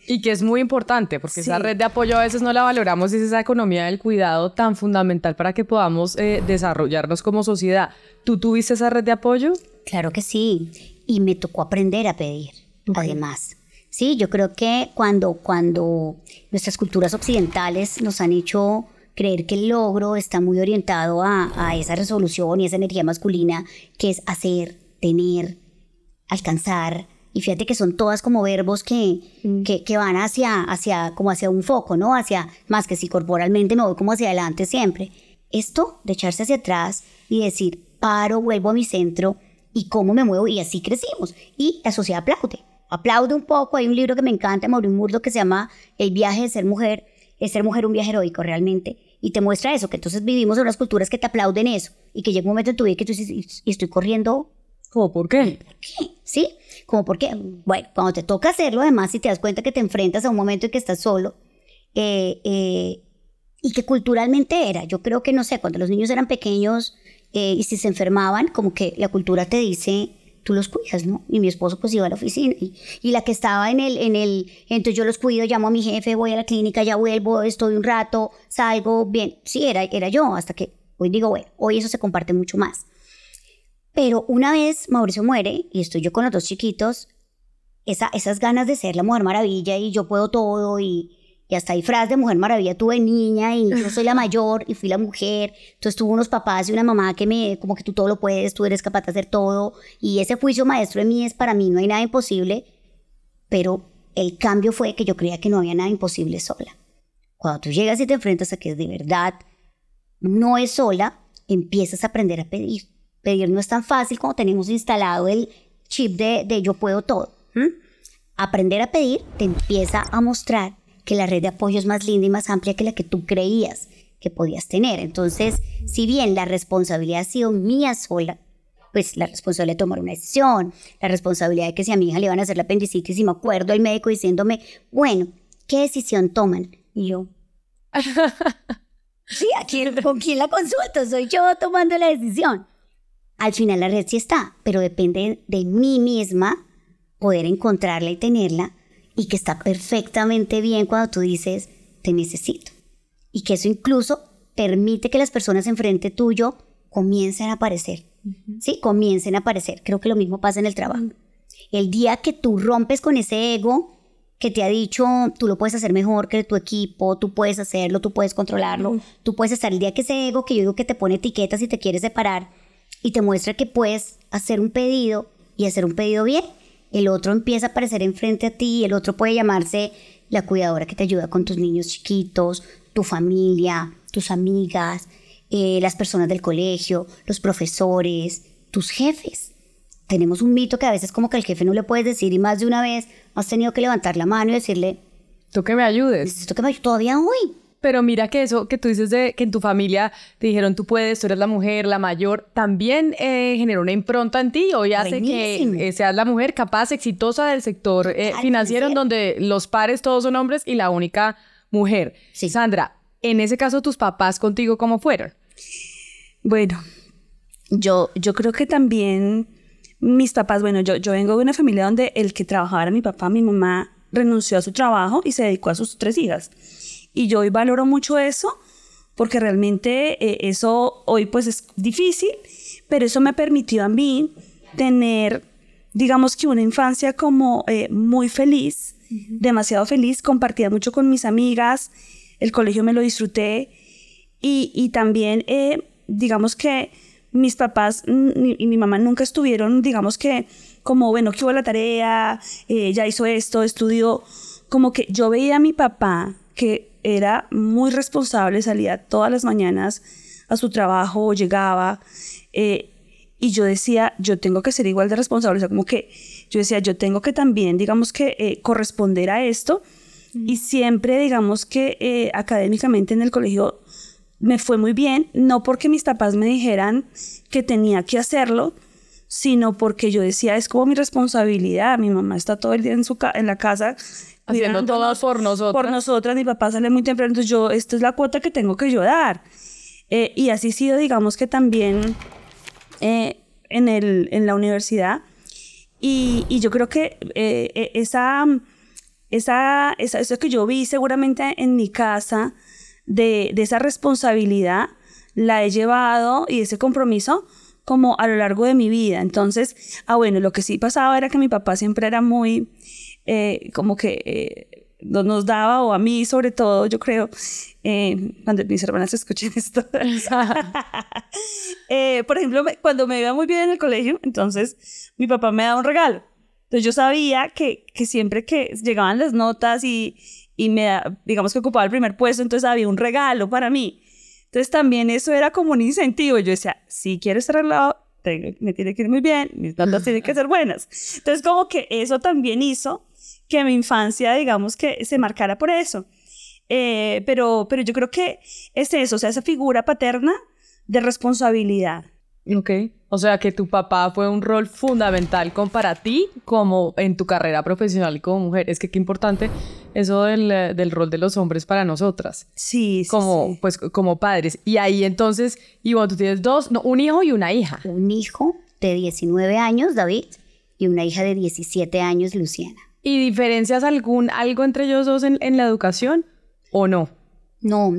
y que es muy importante, porque sí. esa red de apoyo a veces no la valoramos, es esa economía del cuidado tan fundamental para que podamos desarrollarnos como sociedad. ¿Tú tuviste esa red de apoyo? Claro que sí, y me tocó aprender a pedir, además. Sí, yo creo que cuando nuestras culturas occidentales nos han hecho creer que el logro está muy orientado a esa resolución y esa energía masculina que es hacer, tener, alcanzar. Y fíjate que son todas como verbos que van hacia un foco, ¿no? Hacia, más que si corporalmente me voy como hacia adelante siempre. Esto de echarse hacia atrás y decir, paro, vuelvo a mi centro y cómo me muevo, y así crecimos. Y la sociedad aplaude un poco. Hay un libro que me encanta, Maureen Murdoch, que se llama El viaje de ser mujer. Es ser mujer un viaje heroico realmente. Y te muestra eso, que entonces vivimos en unas culturas que te aplauden eso. Y que llega un momento en tu vida que tú dices, y estoy corriendo. ¿Cómo por qué? ¿Por qué? ¿Sí? ¿Cómo por qué? Bueno, cuando te toca hacerlo, además, si te das cuenta que te enfrentas a un momento en que estás solo, y que culturalmente era, yo creo que, no sé, cuando los niños eran pequeños y si se enfermaban, como que la cultura te dice, tú los cuidas, ¿no? Y mi esposo pues iba a la oficina y la que estaba entonces yo los cuido, llamo a mi jefe, voy a la clínica, ya vuelvo, estoy un rato, salgo, bien, sí, era yo, hasta que hoy digo, bueno, hoy eso se comparte mucho más. Pero una vez Mauricio muere y estoy yo con los dos chiquitos, esas ganas de ser la Mujer Maravilla y yo puedo todo y hasta disfraz de Mujer Maravilla tuve niña y yo soy la mayor y fui la mujer, entonces tuve unos papás y una mamá que como que tú todo lo puedes, tú eres capaz de hacer todo, y ese juicio maestro de mí es para mí, no hay nada imposible, pero el cambio fue que yo creía que no había nada imposible sola. Cuando tú llegas y te enfrentas a que de verdad no es sola, empiezas a aprender a pedir. Pedir no es tan fácil como tenemos instalado el chip de yo puedo todo. Aprender a pedir te empieza a mostrar que la red de apoyo es más linda y más amplia que la que tú creías que podías tener. Entonces, si bien la responsabilidad ha sido mía sola, pues la responsabilidad de tomar una decisión, la responsabilidad de que si a mi hija le iban a hacer la apendicitis y me acuerdo el médico diciéndome, bueno, ¿qué decisión toman? Y yo, sí, ¿con quién la consulto? Soy yo tomando la decisión. Al final la red sí está, pero depende de mí misma poder encontrarla y tenerla, y que está perfectamente bien cuando tú dices, te necesito. Y que eso incluso permite que las personas enfrente tuyo comiencen a aparecer. Sí, comiencen a aparecer. Creo que lo mismo pasa en el trabajo. El día que tú rompes con ese ego que te ha dicho, tú lo puedes hacer mejor que tu equipo, tú puedes hacerlo, tú puedes controlarlo, tú puedes estar, el día que ese ego que yo digo que te pone etiquetas y te quiere separar y te muestra que puedes hacer un pedido y hacer un pedido bien, el otro empieza a aparecer enfrente a ti, el otro puede llamarse la cuidadora que te ayuda con tus niños chiquitos, tu familia, tus amigas, las personas del colegio, los profesores, tus jefes. Tenemos un mito que a veces como que al jefe no le puedes decir, y más de una vez has tenido que levantar la mano y decirle, tú que me ayudes. Necesito que me ayudes todavía hoy. Pero mira que eso que tú dices de que en tu familia te dijeron tú puedes, tú eres la mujer, la mayor, también generó una impronta en ti. Hoy hace que seas la mujer capaz, exitosa del sector financiero, en donde los pares todos son hombres y la única mujer. Sí. Sandra, en ese caso, ¿tus papás contigo cómo fueron? Bueno, yo creo que también mis papás, bueno, yo vengo de una familia donde el que trabajaba era mi papá, mi mamá renunció a su trabajo y se dedicó a sus 3 hijas. Y yo hoy valoro mucho eso, porque realmente eso hoy pues es difícil, pero eso me permitió a mí tener, digamos que una infancia como muy feliz, demasiado feliz, compartía mucho con mis amigas, el colegio me lo disfruté, y también digamos que mis papás y mi mamá nunca estuvieron, digamos que como, bueno, ¿qué hubo la tarea? Ya hizo esto, estudió. Como que yo veía a mi papá, que era muy responsable, salía todas las mañanas a su trabajo, llegaba, y yo decía, yo tengo que ser igual de responsable. O sea, como que yo decía, yo tengo que también, digamos que corresponder a esto. Y siempre, digamos que académicamente en el colegio me fue muy bien, no porque mis papás me dijeran que tenía que hacerlo, sino porque yo decía, es como mi responsabilidad. Mi mamá está todo el día en la casa haciendo todo por nosotras. Por nosotras, mi papá sale muy temprano, entonces esta es la cuota que tengo que yo dar. Y así ha sido, digamos que también en la universidad. Y yo creo que eso que yo vi seguramente en mi casa, de esa responsabilidad, la he llevado, y ese compromiso como a lo largo de mi vida. Entonces, bueno, lo que sí pasaba era que mi papá siempre era muy, como que nos daba, o a mí sobre todo, yo creo, cuando mis hermanas escuchen esto. Por ejemplo, cuando me iba muy bien en el colegio, entonces mi papá me daba un regalo. Entonces yo sabía que siempre que llegaban las notas y digamos que ocupaba el primer puesto, entonces había un regalo para mí. Entonces también eso era como un incentivo. Yo decía, si quiero estar al lado, me tiene que ir muy bien, mis notas tienen que ser buenas. Entonces como que eso también hizo que mi infancia, digamos, que se marcara por eso. Pero yo creo que es eso, o sea, esa figura paterna de responsabilidad. Ok. O sea, que tu papá fue un rol fundamental para ti como en tu carrera profesional y como mujer. Es que qué importante eso del rol de los hombres para nosotras. Sí, como, sí. pues, como padres. Y ahí entonces, Ivonne, tú tienes un hijo y una hija. Un hijo de 19 años, David, y una hija de 17 años, Luciana. ¿Y diferencias algo entre ellos dos en la educación o no? No,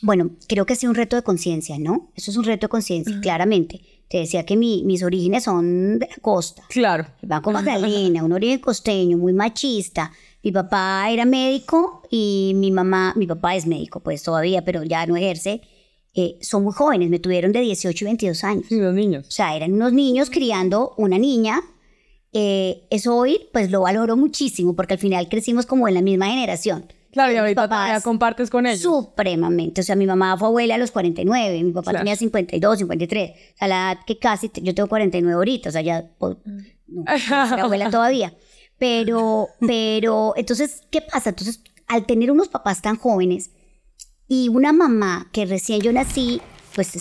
bueno, creo que sí un reto de conciencia, ¿no? Eso es un reto de conciencia, claramente. Te decía que mis orígenes son de la costa. Claro. Banco Magdalena, un origen costeño, muy machista. Mi papá era médico y mi papá es médico, pues todavía, pero ya no ejerce. Son muy jóvenes, me tuvieron de 18 y 22 años. Sí, los niños. O sea, eran unos niños criando una niña. Eso hoy, pues lo valoro muchísimo, porque al final crecimos como en la misma generación. Claro, y ahorita ya compartes con ellos. Supremamente. O sea, mi mamá fue abuela a los 49, mi papá tenía 52, 53. O sea, la edad que casi, yo tengo 49 ahorita, o sea, ya, no, era abuela todavía. Pero, entonces, ¿qué pasa? Entonces, al tener unos papás tan jóvenes y una mamá que recién yo nací, pues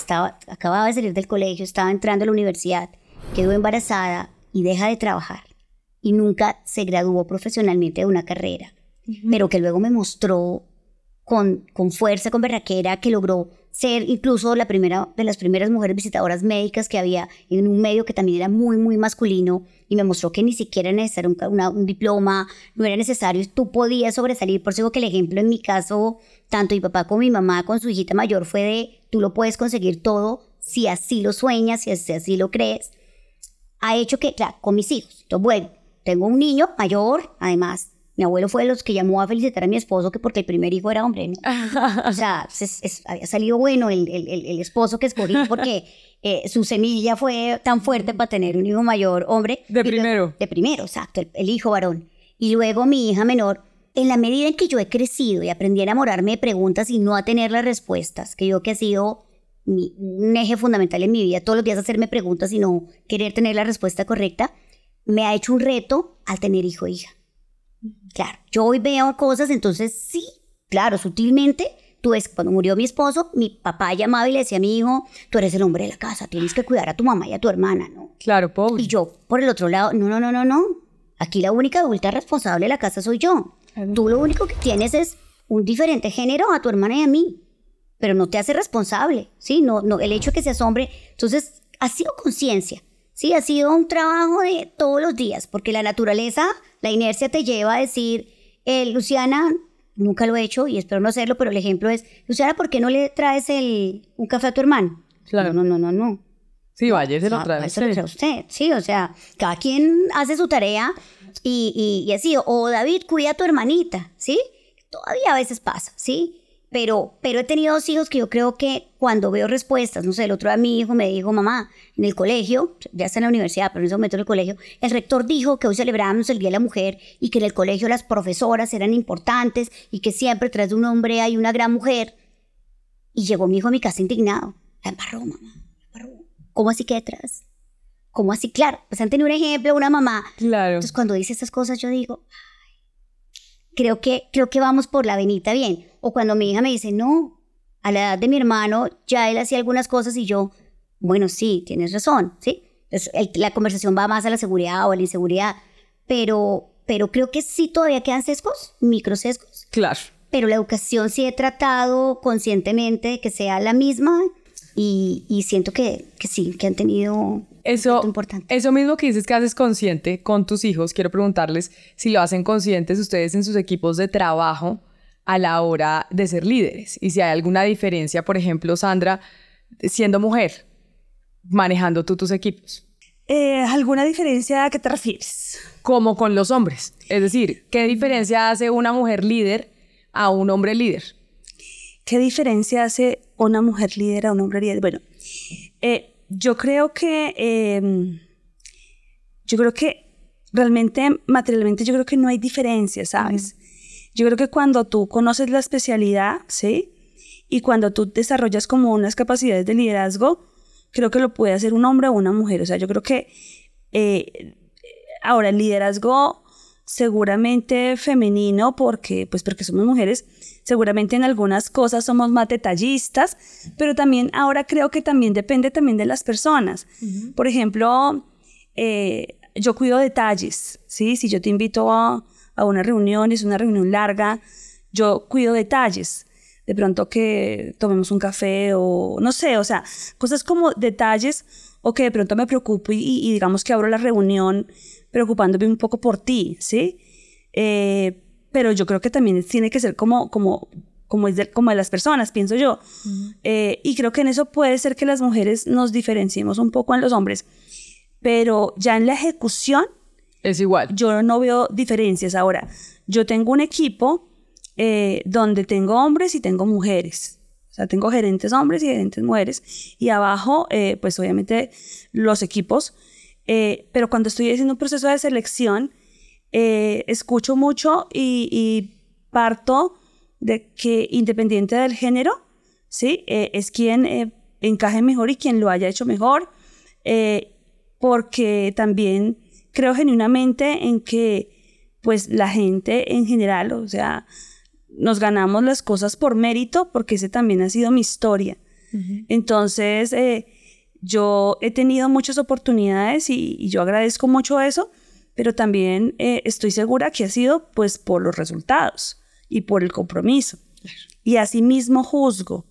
acababa de salir del colegio, estaba entrando a la universidad, quedó embarazada y deja de trabajar y nunca se graduó profesionalmente de una carrera, pero que luego me mostró con fuerza, con berraquera, que logró ser incluso de las primeras mujeres visitadoras médicas que había en un medio que también era muy, muy masculino, y me mostró que ni siquiera era necesario un diploma, no era necesario, tú podías sobresalir. Por eso digo que el ejemplo en mi caso, tanto mi papá como mi mamá con su hijita mayor, fue de tú lo puedes conseguir todo si así lo sueñas, si así lo crees. Ha hecho que, claro, con mis hijos, entonces bueno, tengo un niño mayor, además. Mi abuelo fue de los que llamó a felicitar a mi esposo, que porque el primer hijo era hombre, ¿no? O sea, había salido bueno el esposo que escogí, porque su semilla fue tan fuerte para tener un hijo mayor hombre. De primero. De primero, exacto, el hijo varón. Y luego mi hija menor. En la medida en que yo he crecido y aprendí a enamorarme de preguntas y no a tener las respuestas, que yo que ha sido un eje fundamental en mi vida, todos los días hacerme preguntas y no querer tener la respuesta correcta, me ha hecho un reto al tener hijo e hija. Claro, yo hoy veo cosas, entonces sí, claro, sutilmente, tú ves, cuando murió mi esposo, mi papá llamaba y le decía a mi hijo, tú eres el hombre de la casa, tienes que cuidar a tu mamá y a tu hermana, ¿no? Claro, pobre. Y yo, por el otro lado, no, aquí la única adulta responsable de la casa soy yo. Tú lo único que tienes es un diferente género a tu hermana y a mí, pero no te hace responsable, ¿sí? No, el hecho de que seas hombre, entonces ha sido conciencia. Sí, ha sido un trabajo de todos los días, porque la naturaleza, la inercia te lleva a decir, Luciana, nunca lo he hecho y espero no hacerlo, pero el ejemplo es, Luciana, ¿por qué no le traes un café a tu hermano? Claro. No. Sí, vaya, se lo trae. Se lo trae usted, sí, o sea, cada quien hace su tarea y así, o David, cuida a tu hermanita, ¿sí? Todavía a veces pasa, ¿sí? Pero he tenido dos hijos que yo creo que cuando veo respuestas, no sé, el otro día mi hijo me dijo, mamá, en el colegio, ya está en la universidad, pero en ese momento en el colegio, el rector dijo que hoy celebrábamos el Día de la Mujer y que en el colegio las profesoras eran importantes y que siempre tras de un hombre hay una gran mujer. Y llegó mi hijo a mi casa indignado. La embarró, mamá, la embarró. ¿Cómo así que detrás? ¿Cómo así? Claro, pues han tenido un ejemplo, una mamá. Claro. Entonces cuando dice estas cosas yo digo, creo que vamos por la venita bien. O cuando mi hija me dice, no, a la edad de mi hermano ya él hacía algunas cosas y yo, bueno, sí, tienes razón, ¿sí? Entonces, la conversación va más a la seguridad o a la inseguridad, pero creo que sí todavía quedan sesgos, microsesgos. Claro. Pero la educación sí he tratado conscientemente de que sea la misma y siento que sí, que han tenido... Eso, importante. eso mismo que dices que haces consciente con tus hijos, quiero preguntarles si lo hacen conscientes ustedes en sus equipos de trabajo a la hora de ser líderes. Y si hay alguna diferencia, por ejemplo, Sandra, siendo mujer, manejando tú tus equipos. ¿Alguna diferencia a qué te refieres? Como con los hombres. Es decir, ¿qué diferencia hace una mujer líder a un hombre líder? ¿Qué diferencia hace una mujer líder a un hombre líder? Bueno, yo creo que realmente, materialmente, yo creo que no hay diferencia, ¿sabes? Yo creo que cuando tú conoces la especialidad, ¿sí? Y cuando tú desarrollas como unas capacidades de liderazgo, creo que lo puede hacer un hombre o una mujer. O sea, yo creo que ahora el liderazgo seguramente femenino, porque somos mujeres, seguramente en algunas cosas somos más detallistas, pero también ahora creo que también depende también de las personas. Por ejemplo, yo cuido detalles, ¿sí? Si yo te invito a una reunión, es una reunión larga, yo cuido detalles. De pronto que tomemos un café o no sé, o sea, cosas como detalles o que de pronto me preocupo y digamos que abro la reunión preocupándome un poco por ti, ¿sí? Pero yo creo que también tiene que ser como de las personas, pienso yo. Y creo que en eso puede ser que las mujeres nos diferenciemos un poco en los hombres, pero ya en la ejecución es igual. Yo no veo diferencias. Ahora, yo tengo un equipo donde tengo hombres y tengo mujeres. O sea, tengo gerentes hombres y gerentes mujeres. Y abajo, pues obviamente los equipos. Pero cuando estoy haciendo un proceso de selección, escucho mucho y parto de que independiente del género, ¿sí? Es quien encaje mejor y quien lo haya hecho mejor. Porque también creo genuinamente en que pues la gente en general, o sea, nos ganamos las cosas por mérito, porque ese también ha sido mi historia. Entonces, yo he tenido muchas oportunidades y yo agradezco mucho eso, pero también estoy segura que ha sido pues por los resultados y por el compromiso. Y así mismo juzgo.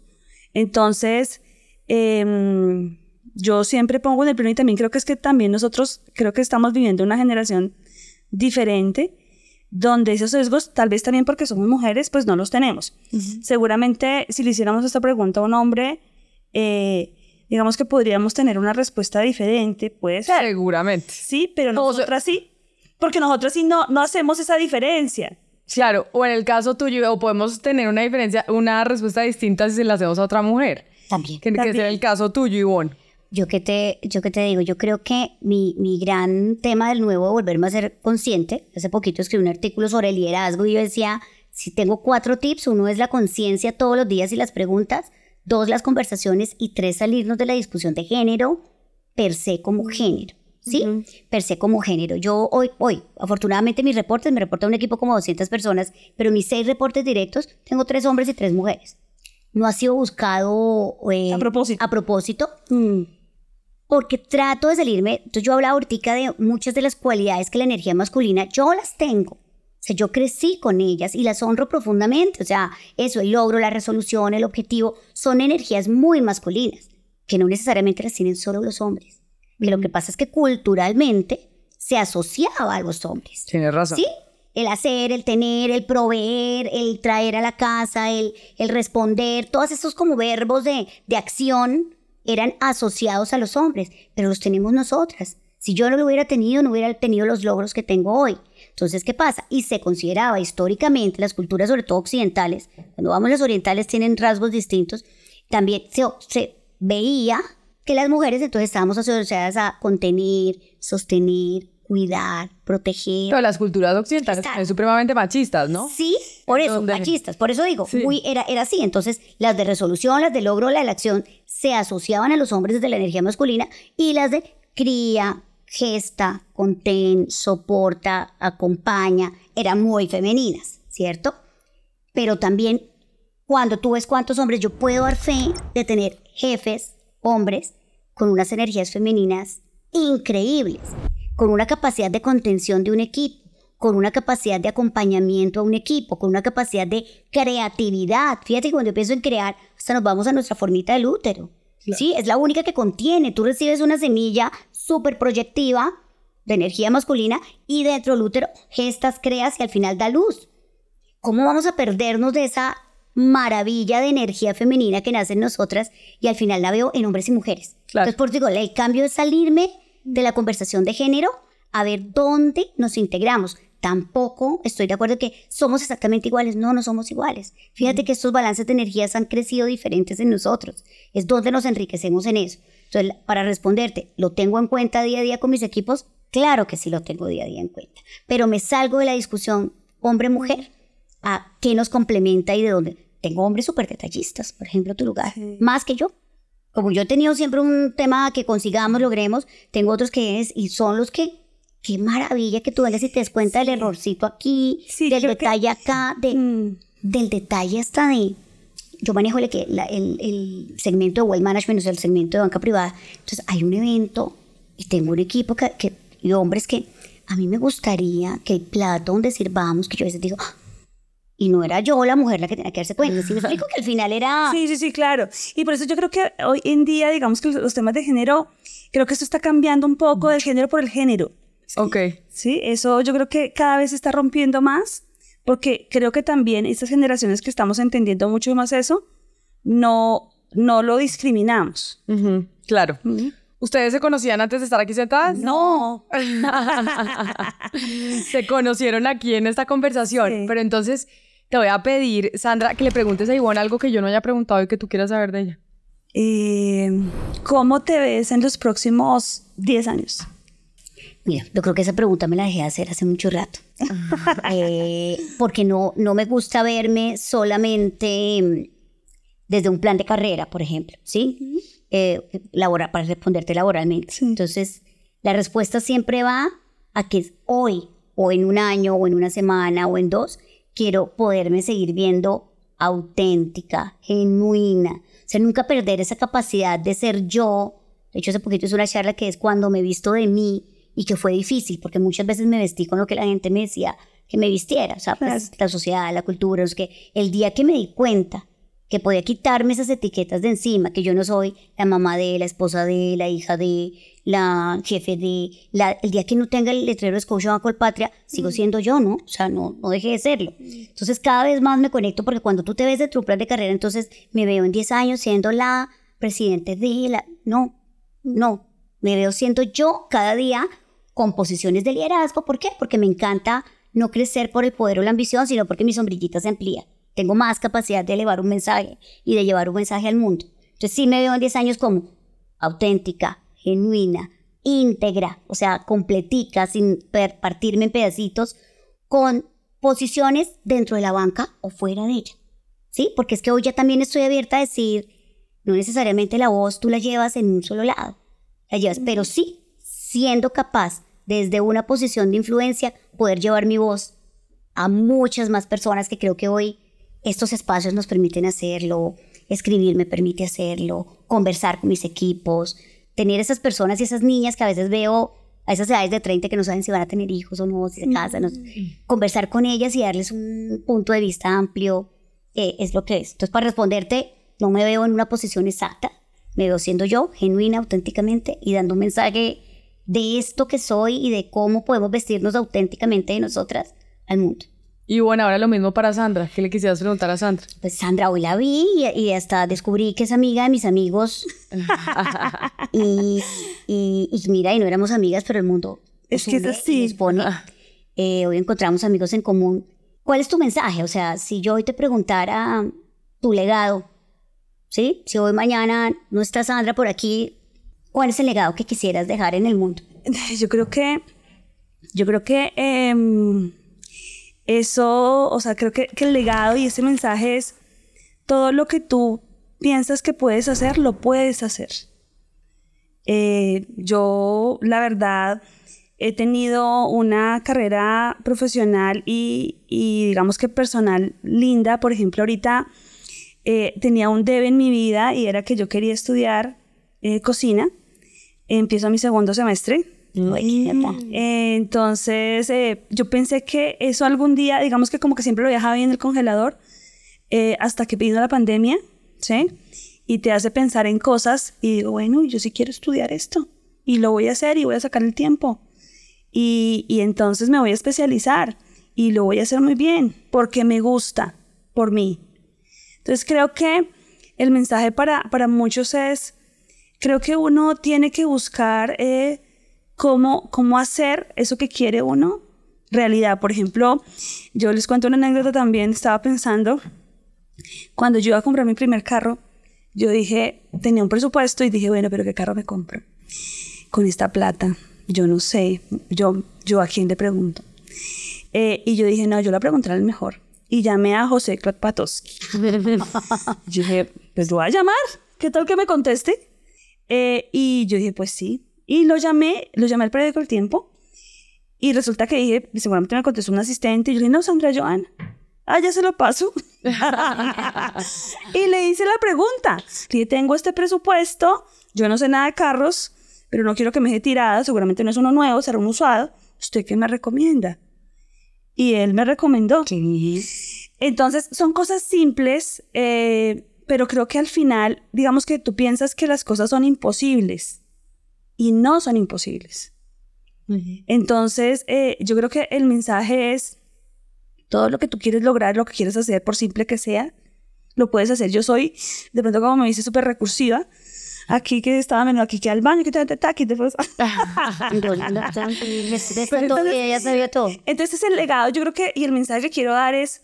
Entonces, yo siempre pongo en el plano y también creo que es que también nosotros creo que estamos viviendo una generación diferente donde esos sesgos, tal vez también porque somos mujeres, pues no los tenemos. Seguramente si le hiciéramos esta pregunta a un hombre, digamos que podríamos tener una respuesta diferente, puede ser. Seguramente. Sí, pero nosotras sí, porque nosotras sí no hacemos esa diferencia. Claro, o en el caso tuyo, o podemos tener una diferencia, una respuesta distinta si se la hacemos a otra mujer. También. Que sea el caso tuyo, Ivonne. Yo qué te digo, yo creo que mi gran tema del nuevo volverme a ser consciente, hace poquito escribí un artículo sobre liderazgo y yo decía, si tengo 4 tips, 1 es la conciencia todos los días y las preguntas, 2 las conversaciones y 3 salirnos de la discusión de género per se como género, ¿sí? Per se como género. Yo hoy, afortunadamente mis reportes, me reporta un equipo como 200 personas, pero mis 6 reportes directos, tengo 3 hombres y 3 mujeres. No ha sido buscado a propósito. Porque trato de salirme. Entonces yo hablaba ahorita de muchas de las cualidades que la energía masculina, yo las tengo. O sea, yo crecí con ellas y las honro profundamente. O sea, eso, el logro, la resolución, el objetivo, son energías muy masculinas, que no necesariamente las tienen solo los hombres. Y lo que pasa es que culturalmente se asociaba a los hombres. Tienes razón. ¿Sí? El hacer, el tener, el proveer, el traer a la casa, el responder, todos estos como verbos de acción eran asociados a los hombres, pero los tenemos nosotras. Si yo no lo hubiera tenido, no hubiera tenido los logros que tengo hoy. Entonces, ¿qué pasa? Y se consideraba históricamente, las culturas, sobre todo occidentales, cuando vamos las orientales tienen rasgos distintos, también se veía que las mujeres entonces estábamos asociadas a contener, sostener, cuidar, proteger. Pero las culturas occidentales son supremamente machistas, ¿no? Sí, por eso, machistas. Por eso digo, sí. Era así. Entonces, las de resolución, las de logro, la de la acción, se asociaban a los hombres desde la energía masculina y las de cría, gesta, contén, soporta, acompaña, eran muy femeninas, ¿cierto? Pero también, cuando tú ves cuántos hombres, yo puedo dar fe de tener jefes, hombres, con unas energías femeninas increíbles, con una capacidad de contención de un equipo, con una capacidad de acompañamiento a un equipo, con una capacidad de creatividad. Fíjate que cuando yo pienso en crear, hasta nos vamos a nuestra formita del útero. Claro. Sí, es la única que contiene. Tú recibes una semilla súper proyectiva, de energía masculina, y dentro del útero gestas, creas y al final da luz. ¿Cómo vamos a perdernos de esa maravilla de energía femenina que nace en nosotras y al final la veo en hombres y mujeres? Claro. Entonces, por eso digo, el cambio es salirme de la conversación de género a ver dónde nos integramos. Tampoco estoy de acuerdo que somos exactamente iguales. No somos iguales. Fíjate que estos balances de energías han crecido diferentes en nosotros. Es donde nos enriquecemos en eso. Entonces, para responderte, ¿lo tengo en cuenta día a día con mis equipos? Claro que sí lo tengo día a día en cuenta. Pero me salgo de la discusión hombre-mujer a qué nos complementa y de dónde. Tengo hombres súper detallistas, por ejemplo, tu lugar, más que yo. Como yo he tenido siempre un tema que consigamos, logremos, tengo otros que y son los que, qué maravilla que tú vengas y te des cuenta del errorcito aquí, del detalle acá, del detalle hasta de... Yo manejo el segmento de Wealth Management, o sea, el segmento de banca privada. Entonces, hay un evento y tengo un equipo y hombres que a mí me gustaría que el plato donde sirvamos, que yo a veces digo... Y no era yo la mujer la que tenía que darse cuenta. ¿Sí me explico? Que al final era... Sí, claro. Y por eso yo creo que hoy en día, digamos que los temas de género, creo que esto está cambiando un poco del género por el género. Ok. Sí, eso yo creo que cada vez se está rompiendo más, porque creo que también estas generaciones que estamos entendiendo mucho más eso, no lo discriminamos. Claro. ¿Ustedes se conocían antes de estar aquí sentadas? No. Se conocieron aquí en esta conversación. Sí. Pero entonces te voy a pedir, Sandra, que le preguntes a Ivonne algo que yo no haya preguntado y que tú quieras saber de ella. ¿Cómo te ves en los próximos 10 años? Mira, yo creo que esa pregunta me la dejé de hacer hace mucho rato. Porque no me gusta verme solamente desde un plan de carrera, por ejemplo, ¿sí? Para responderte laboralmente. Sí. Entonces, la respuesta siempre va a que hoy, o en un año, o en una semana, o en 2, quiero poderme seguir viendo auténtica, genuina. O sea, nunca perder esa capacidad de ser yo. De hecho, hace poquito hice una charla que es cuando me visto de mí y que fue difícil, porque muchas veces me vestí con lo que la gente me decía que me vistiera. O sea, pues, la sociedad, la cultura, es que el día que me di cuenta que podía quitarme esas etiquetas de encima, que yo no soy la mamá de, la esposa de, la hija de, la jefe de, el día que no tenga el letrero de Scotiabank Colpatria, sigo siendo yo, ¿no? O sea, no dejé de serlo. Entonces, cada vez más me conecto, porque cuando tú te ves de tu plan de carrera, entonces me veo en 10 años siendo la presidente de la... No, me veo siendo yo cada día con posiciones de liderazgo. ¿Por qué? Porque me encanta no crecer por el poder o la ambición, sino porque mi sombrillita se amplía. Tengo más capacidad de elevar un mensaje y de llevar un mensaje al mundo. Entonces sí me veo en 10 años como auténtica, genuina, íntegra, o sea, completica, sin partirme en pedacitos, con posiciones dentro de la banca o fuera de ella. ¿Sí? Porque es que hoy ya también estoy abierta a decir, no necesariamente la voz tú la llevas en un solo lado, la llevas, pero sí siendo capaz desde una posición de influencia poder llevar mi voz a muchas más personas, que creo que hoy estos espacios nos permiten hacerlo, escribir me permite hacerlo, conversar con mis equipos, tener esas personas y esas niñas que a veces veo a esas edades de 30 que no saben si van a tener hijos o no, si se casan, conversar con ellas y darles un punto de vista amplio, es lo que es. Entonces, para responderte, no me veo en una posición exacta, me veo siendo yo, genuina, auténticamente, y dando un mensaje de esto que soy y de cómo podemos vestirnos auténticamente de nosotras al mundo. Y bueno, ahora lo mismo para Sandra. ¿Qué le quisieras preguntar a Sandra? Pues Sandra, hoy la vi y hasta descubrí que es amiga de mis amigos. y mira, y no éramos amigas, pero el mundo es que es así. Hoy encontramos amigos en común. ¿Cuál es tu mensaje? O sea, si yo hoy te preguntara tu legado, ¿sí? Si hoy mañana no está Sandra por aquí, ¿cuál es el legado que quisieras dejar en el mundo? Yo creo que eso, o sea, creo que el legado y ese mensaje es todo lo que tú piensas que puedes hacer, lo puedes hacer. Yo, la verdad, he tenido una carrera profesional y digamos que personal linda. Por ejemplo, ahorita tenía un debe en mi vida y era que yo quería estudiar cocina. Empiezo mi segundo semestre. Entonces yo pensé que eso algún día, digamos que como que siempre lo dejaba ahí en el congelador, hasta que vino la pandemia, ¿sí? Y te hace pensar en cosas y digo, bueno, yo sí quiero estudiar esto. y lo voy a hacer y voy a sacar el tiempo. Y entonces me voy a especializar y lo voy a hacer muy bien porque me gusta, por mí. Entonces creo que el mensaje para muchos es, creo que uno tiene que buscar cómo hacer eso que quiere uno realidad. Por ejemplo, yo les cuento una anécdota también. Estaba pensando, cuando yo iba a comprar mi primer carro, yo dije, tenía un presupuesto y dije, bueno, pero ¿qué carro me compro con esta plata? Yo no sé, yo a quién le pregunto. Y yo dije, no, yo la preguntaré al mejor. Y llamé a José Klatpatowski. Yo dije, pues lo voy a llamar, ¿qué tal que me conteste? Y yo dije, pues sí. Y lo llamé al periódico El Tiempo. Y resulta que dije, seguramente me contestó un asistente. Y yo dije, no, Sandra Joana. Ya se lo paso. Y le hice la pregunta. Le dije, tengo este presupuesto, yo no sé nada de carros, pero no quiero que me deje tirada, seguramente no es uno nuevo, será un usado. ¿Usted qué me recomienda? Y él me recomendó. ¿Qué? Entonces, son cosas simples, pero creo que al final, digamos que tú piensas que las cosas son imposibles y no son imposibles. Entonces, yo creo que el mensaje es, todo lo que tú quieres lograr, lo que quieres hacer, por simple que sea, lo puedes hacer. Yo soy, de pronto como me dice, súper recursiva. Aquí que estaba menos, aquí que al baño, que aquí después. Ella sabía todo. Entonces el legado, yo creo que, y el mensaje que quiero dar es,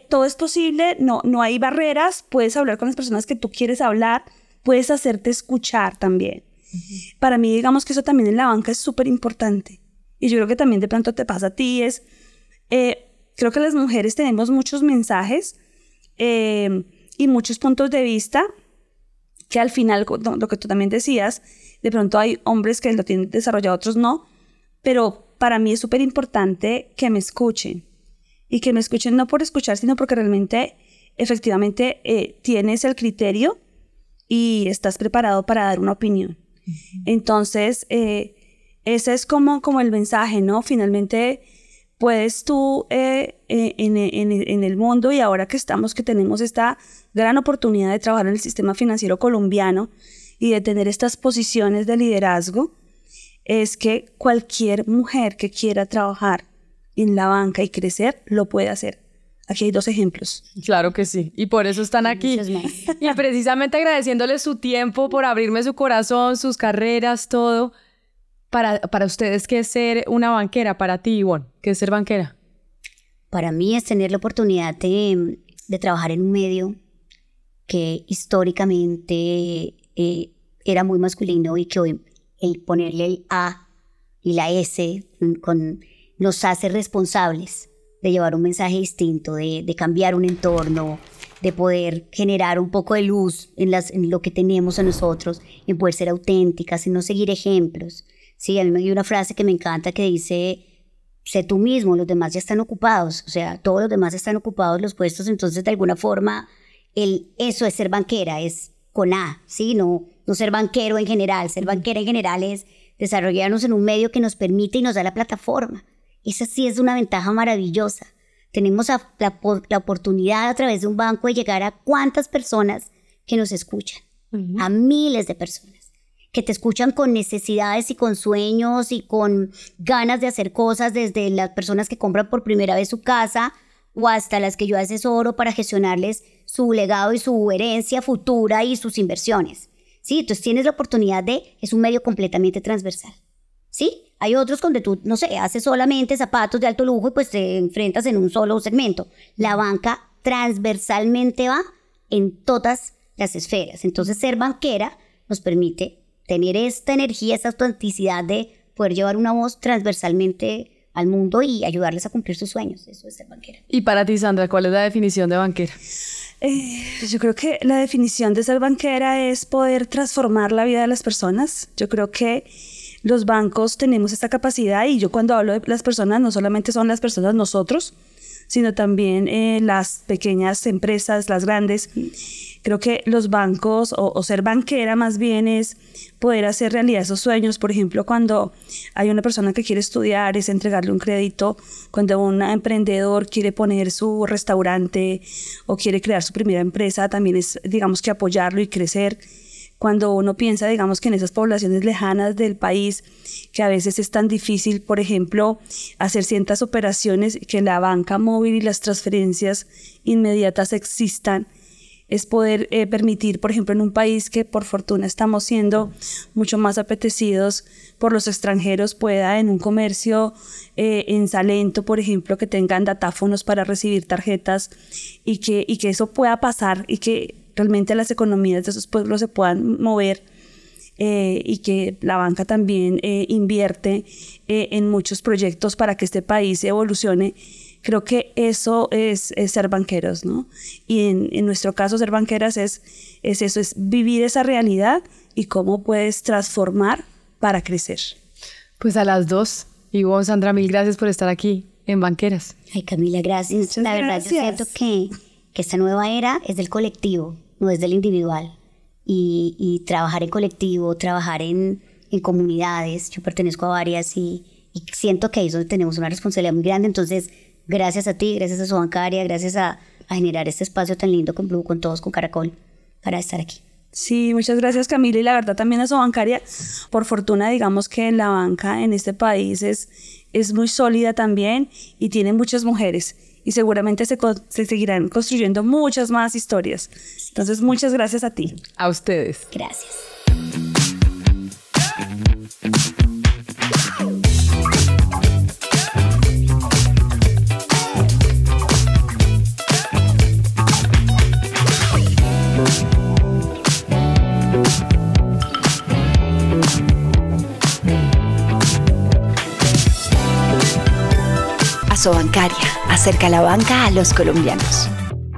todo es posible, no hay barreras, puedes hablar con las personas que tú quieres hablar, puedes hacerte escuchar también. Para mí, digamos que eso también en la banca es súper importante. Y yo creo que también de pronto te pasa a ti, creo que las mujeres tenemos muchos mensajes y muchos puntos de vista que al final, lo que tú también decías, de pronto hay hombres que lo tienen desarrollado, otros no, pero para mí es súper importante que me escuchen, y que me escuchen no por escuchar, sino porque realmente, efectivamente, tienes el criterio y estás preparado para dar una opinión. Entonces, ese es como el mensaje, ¿no? Finalmente, puedes tú en el mundo, y ahora que tenemos esta gran oportunidad de trabajar en el sistema financiero colombiano y de tener estas posiciones de liderazgo, es que cualquier mujer que quiera trabajar en la banca y crecer, lo puede hacer. Aquí hay 2 ejemplos. Claro que sí. Y por eso están aquí. Y precisamente agradeciéndoles su tiempo, por abrirme su corazón, sus carreras, todo. Para ustedes, ¿qué es ser una banquera? Para ti, Ivonne, ¿qué es ser banquera? Para mí es tener la oportunidad de trabajar en un medio que históricamente era muy masculino, y que hoy el ponerle el A y la S nos hace responsables de llevar un mensaje distinto, de cambiar un entorno, de poder generar un poco de luz en lo que tenemos a nosotros, en poder ser auténticas, en no seguir ejemplos. Sí, a mí hay una frase que me encanta que dice, sé tú mismo, los demás ya están ocupados. O sea, todos los demás están ocupados los puestos, entonces de alguna forma eso es ser banquera, es con A, ¿sí? No ser banquero en general. Ser banquera en general es desarrollarnos en un medio que nos permite y nos da la plataforma. Esa sí es una ventaja maravillosa. Tenemos la oportunidad a través de un banco de llegar a cuántas personas que nos escuchan, a miles de personas que te escuchan con necesidades y con sueños y con ganas de hacer cosas, desde las personas que compran por primera vez su casa o hasta las que yo asesoro para gestionarles su legado y su herencia futura y sus inversiones. ¿Sí? Entonces tienes la oportunidad es un medio completamente transversal. ¿Sí? Hay otros donde tú, no sé, haces solamente zapatos de alto lujo y pues te enfrentas en un solo segmento. La banca transversalmente va en todas las esferas. Entonces ser banquera nos permite tener esta energía, esta autenticidad de poder llevar una voz transversalmente al mundo y ayudarles a cumplir sus sueños. Eso es ser banquera. Y para ti, Sandra, ¿cuál es la definición de banquera? Yo creo que la definición de ser banquera es poder transformar la vida de las personas. Yo creo que los bancos tenemos esta capacidad, y yo cuando hablo de las personas, no solamente son las personas nosotros, sino también las pequeñas empresas, las grandes. Creo que los bancos, o ser banquera más bien, es poder hacer realidad esos sueños. Por ejemplo, cuando hay una persona que quiere estudiar, es entregarle un crédito. Cuando un emprendedor quiere poner su restaurante o quiere crear su primera empresa, también es, digamos, que apoyarlo y crecer. cuando uno piensa, digamos, que en esas poblaciones lejanas del país, que a veces es tan difícil, por ejemplo, hacer ciertas operaciones, que la banca móvil y las transferencias inmediatas existan, es poder permitir, por ejemplo, en un país que por fortuna estamos siendo mucho más apetecidos por los extranjeros, pueda en un comercio en Salento, por ejemplo, que tengan datáfonos para recibir tarjetas y que eso pueda pasar y que realmente las economías de esos pueblos se puedan mover, y que la banca también invierte en muchos proyectos para que este país evolucione. Creo que eso es ser banqueros, ¿no? Y en nuestro caso, ser banqueras es eso, es vivir esa realidad y cómo puedes transformar para crecer. Pues a las dos. Ivonne, Sandra, mil gracias por estar aquí en Banqueras. Ay, Camila, gracias. Muchas la verdad, gracias. yo siento que esta nueva era es del colectivo, no es del individual. Y trabajar en colectivo, trabajar en comunidades. Yo pertenezco a varias y siento que ahí es donde tenemos una responsabilidad muy grande. Entonces, gracias a ti, gracias a su bancaria, gracias a generar este espacio tan lindo con Blue, con todos, con Caracol, para estar aquí. Sí, muchas gracias, Camila, y la verdad también a su bancaria. Por fortuna, digamos que la banca en este país es muy sólida también y tiene muchas mujeres y seguramente se seguirán construyendo muchas más historias. Entonces, muchas gracias a ti. A ustedes. Gracias. Asobancaria, acerca la banca a los colombianos.